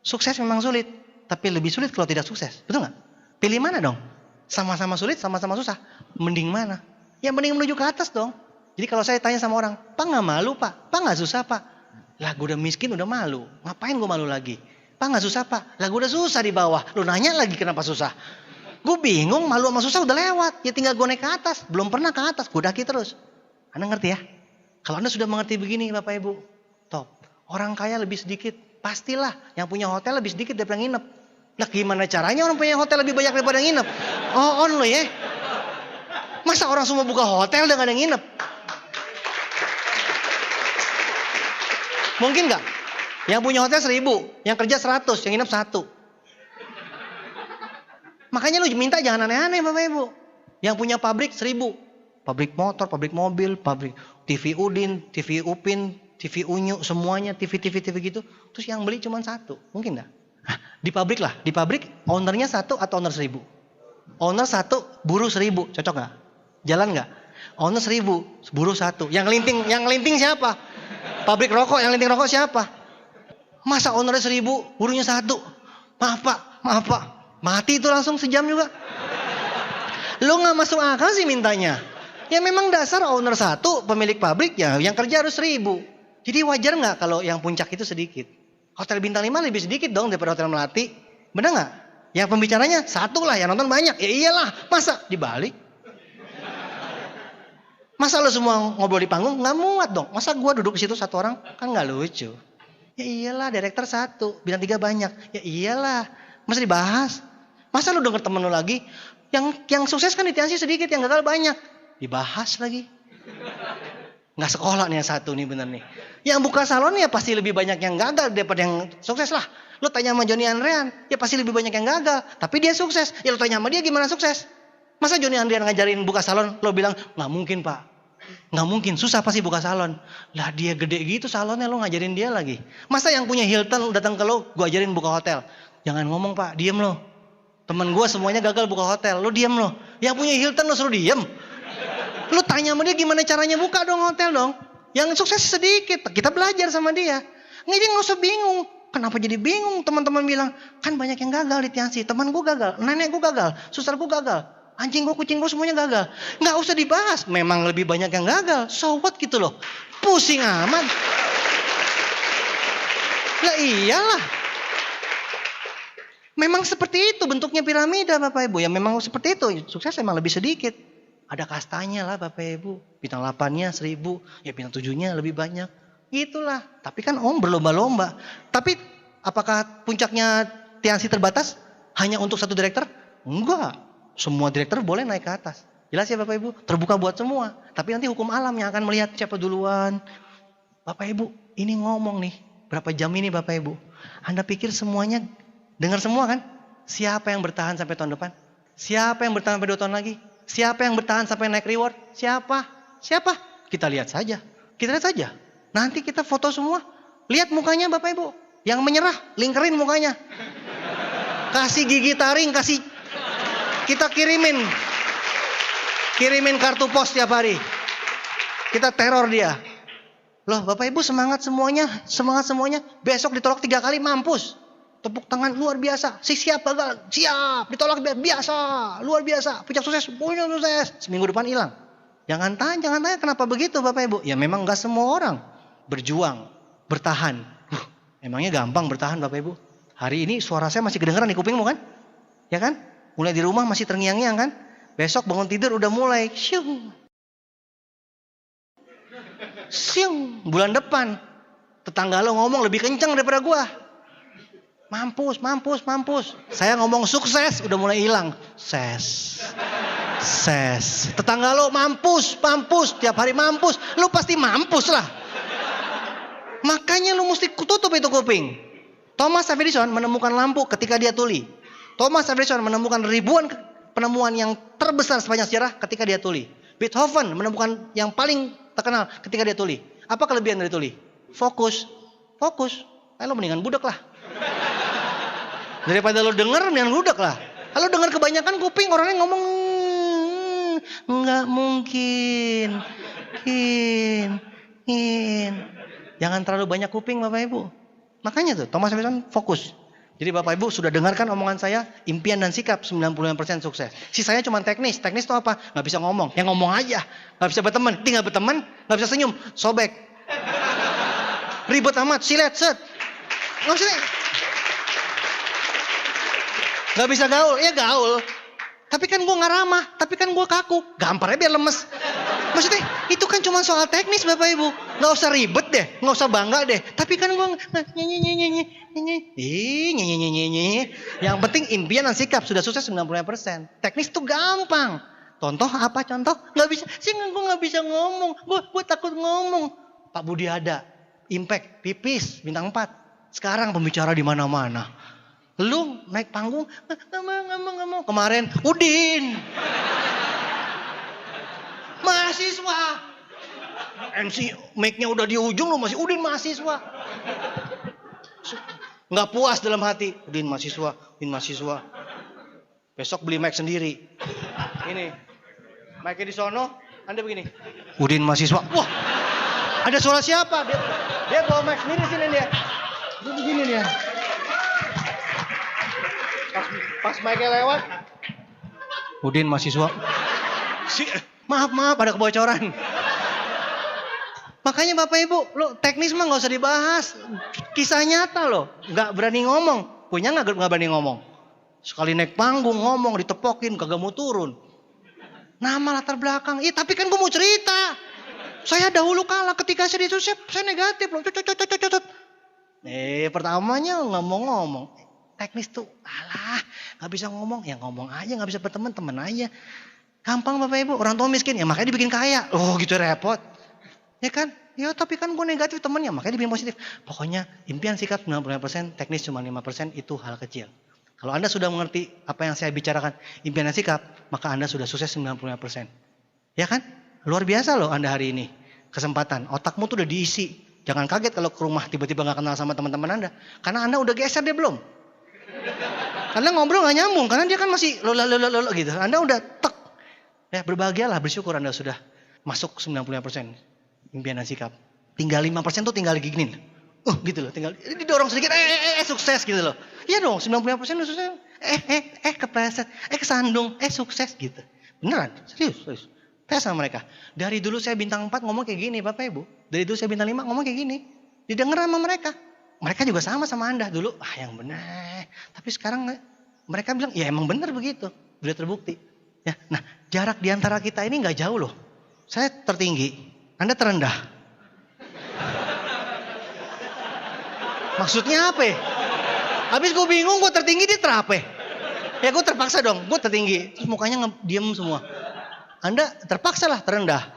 Sukses memang sulit, tapi lebih sulit kalau tidak sukses. Betul nggak? Pilih mana dong? Sama-sama sulit, sama-sama susah. Mending mana? Ya mending menuju ke atas dong. Jadi kalau saya tanya sama orang, Pak nggak malu Pak? Pak nggak susah Pak? Lah gue udah miskin udah malu. Ngapain gue malu lagi? Pak nggak susah Pak? Lah gue udah susah di bawah. Lu nanya lagi kenapa susah? Gue bingung, malu sama susah udah lewat. Ya tinggal gue naik ke atas. Belum pernah ke atas, gue daki terus. Anda ngerti ya? Kalau Anda sudah mengerti begini Bapak Ibu, top. Orang kaya lebih sedikit, pastilah yang punya hotel lebih sedikit daripada yang nginep. Nah gimana caranya orang punya hotel lebih banyak daripada yang nginep? Oh on lo ya. Masa orang semua buka hotel dan gak ada yang nginep? Mungkin gak? Yang punya hotel 1000, yang kerja 100, yang nginep 1. Makanya lu minta jangan aneh-aneh Bapak Ibu. Yang punya pabrik 1000. Pabrik motor, pabrik mobil, pabrik TV Udin, TV Upin, TV Unyu, semuanya TV gitu. Terus yang beli cuma 1. Mungkin gak? Nah, di pabrik lah. Di pabrik ownernya 1 atau owner 1000? Owner 1, buruh 1000. Cocok gak? Jalan gak? Owner 1000, buruh 1. Yang linting siapa? Pabrik rokok, yang linting rokok siapa? Masa ownernya 1000, buruhnya 1? Maaf pak. Mati itu langsung sejam juga. Lo gak masuk akal sih mintanya. Ya memang dasar owner 1, pemilik pabrik ya yang kerja harus 1000. Jadi wajar gak kalau yang puncak itu sedikit? Hotel bintang 5 lebih sedikit dong daripada hotel Melati. Benar gak? Yang pembicaranya 1 lah, yang nonton banyak. Ya iyalah, masa dibalik? Masa lo semua ngobrol di panggung? Gak muat dong. Masa gue duduk di situ 1 orang? Kan gak lucu. Ya iyalah, direktur 1, bintang 3 banyak. Ya iyalah, masa dibahas? Masa lo denger temen lo lagi? Yang sukses kan di TNC sedikit, yang gagal banyak. Dibahas lagi. Gak sekolah nih yang 1 nih bener nih. Yang buka salon ya pasti lebih banyak yang gagal daripada yang sukses lah. Lo tanya sama Johnny Andrean, ya pasti lebih banyak yang gagal. Tapi dia sukses. Ya lo tanya sama dia gimana sukses? Masa Johnny Andrean ngajarin buka salon, lo bilang gak mungkin pak. Gak mungkin, susah pasti buka salon. Lah dia gede gitu salonnya, lo ngajarin dia lagi. Masa yang punya Hilton datang ke lo, gue ajarin buka hotel. Jangan ngomong pak, diem lo. Temen gue semuanya gagal buka hotel, lo diem lo. Yang punya Hilton lo suruh diem. Lo tanya sama dia gimana caranya buka dong hotel dong. Yang sukses sedikit, kita belajar sama dia. Jadi gak usah bingung. Kenapa jadi bingung? Teman-teman bilang, kan banyak yang gagal di Tiansi. Teman gue gagal, nenek gue gagal, suster gue gagal. Anjing gue, kucing gue semuanya gagal. Gak usah dibahas. Memang lebih banyak yang gagal. So what gitu loh. Pusing amat. Lah iyalah. Memang seperti itu bentuknya piramida Bapak Ibu. Ya memang seperti itu. Sukses memang lebih sedikit. Ada kastanya lah Bapak Ibu. Bintang 8-nya 1000. Ya bintang 7-nya lebih banyak. Itulah. Tapi kan om berlomba-lomba. Tapi apakah puncaknya Tiansi terbatas? Hanya untuk 1 direktur? Enggak. Semua direktur boleh naik ke atas. Jelas ya Bapak Ibu? Terbuka buat semua. Tapi nanti hukum alam yang akan melihat siapa duluan. Bapak Ibu, ini ngomong nih. Berapa jam ini Bapak Ibu? Anda pikir semuanya dengar semua kan? Siapa yang bertahan sampai tahun depan? Siapa yang bertahan sampai 2 tahun lagi? Siapa yang bertahan sampai naik reward? Siapa? Kita lihat saja. Kita lihat saja. Nanti kita foto semua. Lihat mukanya Bapak Ibu. Yang menyerah, lingkerin mukanya. Kasih gigi taring, kita kirimin kartu pos tiap hari. Kita teror dia. Loh Bapak Ibu semangat semuanya. Besok ditolak 3 kali mampus. Tepuk tangan luar biasa. Siap gagal, siap. Ditolak biasa, luar biasa. Puncak sukses, Seminggu depan hilang. Jangan tanya kenapa begitu Bapak Ibu. Ya memang gak semua orang berjuang, bertahan. Emangnya gampang bertahan Bapak Ibu. Hari ini suara saya masih kedengeran di kupingmu kan? Ya kan? Mulai di rumah masih terngiang-ngiang kan? Besok bangun tidur udah mulai syung. Bulan depan tetangga lo ngomong lebih kencang daripada gua. Mampus. Saya ngomong sukses udah mulai hilang. Ses. Tetangga lo mampus. Tiap hari mampus. Lo pasti mampus lah. Makanya lo mesti tutup itu kuping. Thomas Edison menemukan lampu ketika dia tuli. Thomas Edison menemukan ribuan penemuan yang terbesar sepanjang sejarah ketika dia tuli. Beethoven menemukan yang paling terkenal ketika dia tuli. Apa kelebihan dari tuli? Fokus. Lo mendingan budak lah. Daripada lo denger mendingan budak lah. Kalau denger kebanyakan kuping orangnya ngomong nggak mungkin. Jangan terlalu banyak kuping Bapak Ibu. Makanya tuh Thomas Edison fokus. Jadi Bapak Ibu sudah dengarkan omongan saya, impian dan sikap 95% sukses. Sisanya cuma teknis. Teknis itu apa? Nggak bisa ngomong. Yang ngomong aja. Nggak bisa berteman. Tinggal berteman, nggak bisa senyum. Sobek. Ribet amat. Silet. Set. Nggak bisa. Nggak bisa gaul. Ya gaul. Tapi kan gue nggak ramah. Tapi kan gue kaku. Gamparnya biar lemes. Maksudnya itu kan cuma soal teknis Bapak Ibu. Nggak usah ribet deh. Nggak usah bangga deh. Tapi kan gue nyanyi. Yang penting impian dan sikap sudah sukses 95%. Teknis itu gampang. Contoh apa contoh? Nggak bisa. Gue nggak bisa ngomong. Gue takut ngomong. Pak Budi ada. Impact. Pipis. Bintang 4. Sekarang pembicara di mana-mana. Lu naik panggung. Ngomong. Kemarin. Udin. Mahasiswa. MC mic-nya udah di ujung lu masih Udin mahasiswa. Nggak puas dalam hati. Udin mahasiswa. Besok beli mic sendiri. Ini. Mic-nya di sono. Anda begini. Udin mahasiswa. Wah. Ada suara siapa? Dia bawa mic sendiri sini dia. Dia begini dia. Pas mic-nya lewat. Udin mahasiswa. Maaf ada kebocoran. Makanya Bapak Ibu, lo teknis mah nggak usah dibahas. Kisah nyata lo, nggak berani ngomong. Punya nggak berani ngomong. Sekali naik panggung ngomong ditepokin kagak mau turun. Nama latar belakang, tapi kan gue mau cerita. Saya dahulu kalah ketika saya itu saya negatif loh. Pertamanya nggak mau ngomong. Teknis tuh, nggak bisa ngomong, ya ngomong aja, nggak bisa berteman teman aja. Gampang Bapak Ibu, orang tua miskin ya makanya dibikin kaya. Oh gitu repot. Ya kan? Ya tapi kan gue negatif temennya makanya dibikin positif. Pokoknya impian sikap 95%, teknis cuma 5% itu hal kecil. Kalau Anda sudah mengerti apa yang saya bicarakan, impian dan sikap, maka Anda sudah sukses 95%. Ya kan? Luar biasa loh Anda hari ini. Kesempatan, otakmu tuh udah diisi. Jangan kaget kalau ke rumah tiba-tiba gak kenal sama teman-teman Anda. Karena Anda udah geser dia belum. Karena ngobrol gak nyambung, karena dia kan masih lo gitu. Anda udah tek. Ya berbahagialah, bersyukur Anda sudah masuk 95% impian dan sikap. Tinggal 5% tuh tinggal gini. Gitu loh, tinggal didorong sedikit, sukses gitu loh. Iya dong, 95% udah sukses. Kepleset, kesandung, sukses gitu. Beneran, serius. Tes sama mereka. Dari dulu saya bintang 4 ngomong kayak gini Bapak Ibu. Dari dulu saya bintang 5 ngomong kayak gini. Didengar sama mereka. Mereka juga sama Anda dulu. Yang benar. Tapi sekarang mereka bilang, ya emang benar begitu. Sudah terbukti. Ya, nah jarak di antara kita ini nggak jauh loh. Saya tertinggi, Anda terendah. Maksudnya apa? Habis gue bingung, gue tertinggi dia terape. Ya gue terpaksa dong, gue tertinggi. Terus mukanya diem semua. Anda terpaksa lah terendah.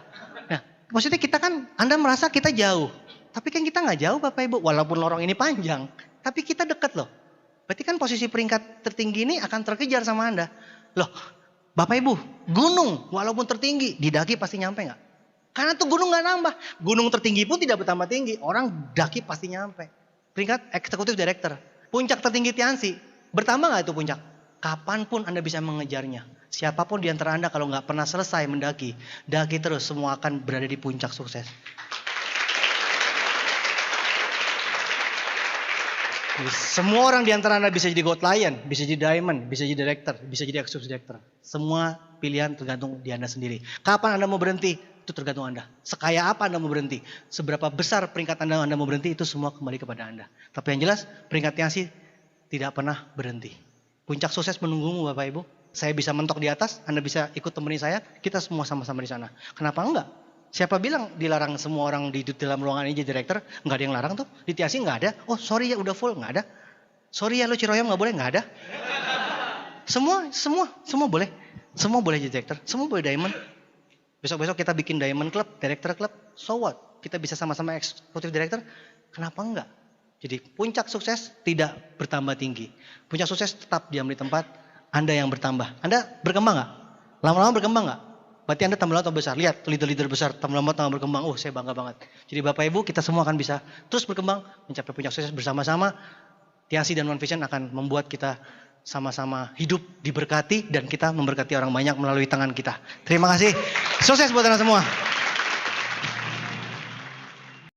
Nah, maksudnya kita kan, Anda merasa kita jauh. Tapi kan kita nggak jauh Bapak Ibu, walaupun lorong ini panjang. Tapi kita dekat loh. Berarti kan posisi peringkat tertinggi ini akan terkejar sama Anda. Loh, Bapak Ibu, gunung walaupun tertinggi, didaki pasti nyampe nggak? Karena tuh gunung nggak nambah. Gunung tertinggi pun tidak bertambah tinggi. Orang daki pasti nyampe. Peringkat eksekutif director. Puncak tertinggi Tiansi. Bertambah nggak itu puncak? Kapanpun Anda bisa mengejarnya. Siapapun di antara Anda kalau nggak pernah selesai mendaki, daki terus semua akan berada di puncak sukses. Semua orang di antara Anda bisa jadi gold lion, bisa jadi diamond, bisa jadi director, bisa jadi executive director. Semua pilihan tergantung di Anda sendiri. Kapan Anda mau berhenti? Itu tergantung Anda. Sekaya apa Anda mau berhenti? Seberapa besar peringkat Anda mau berhenti? Itu semua kembali kepada Anda. Tapi yang jelas peringkat Tiansi tidak pernah berhenti. Puncak sukses menunggumu Bapak Ibu. Saya bisa mentok di atas, Anda bisa ikut temani saya. Kita semua sama-sama di sana. Kenapa enggak? Siapa bilang dilarang semua orang di dalam ruangan ini jadi director? Nggak ada yang larang tuh. Di Tiansi nggak ada. Oh sorry ya udah full. Nggak ada. Sorry ya lo Ciroyam nggak boleh. Nggak ada. Semua boleh. Semua boleh jadi director. Semua boleh diamond. Besok-besok kita bikin diamond club, director club. So what? Kita bisa sama-sama executive director. Kenapa enggak? Jadi puncak sukses tidak bertambah tinggi. Puncak sukses tetap diam di tempat. Anda yang bertambah. Anda berkembang nggak? Lama-lama berkembang nggak? Berarti Anda tambah lama tambah besar. Lihat leader-leader besar tambah lama tambah berkembang. Saya bangga banget. Jadi Bapak Ibu kita semua akan bisa terus berkembang mencapai puncak sukses bersama-sama. Tiansi dan One Vision akan membuat kita sama-sama hidup diberkati dan kita memberkati orang banyak melalui tangan kita. Terima kasih. Sukses buat Anda semua.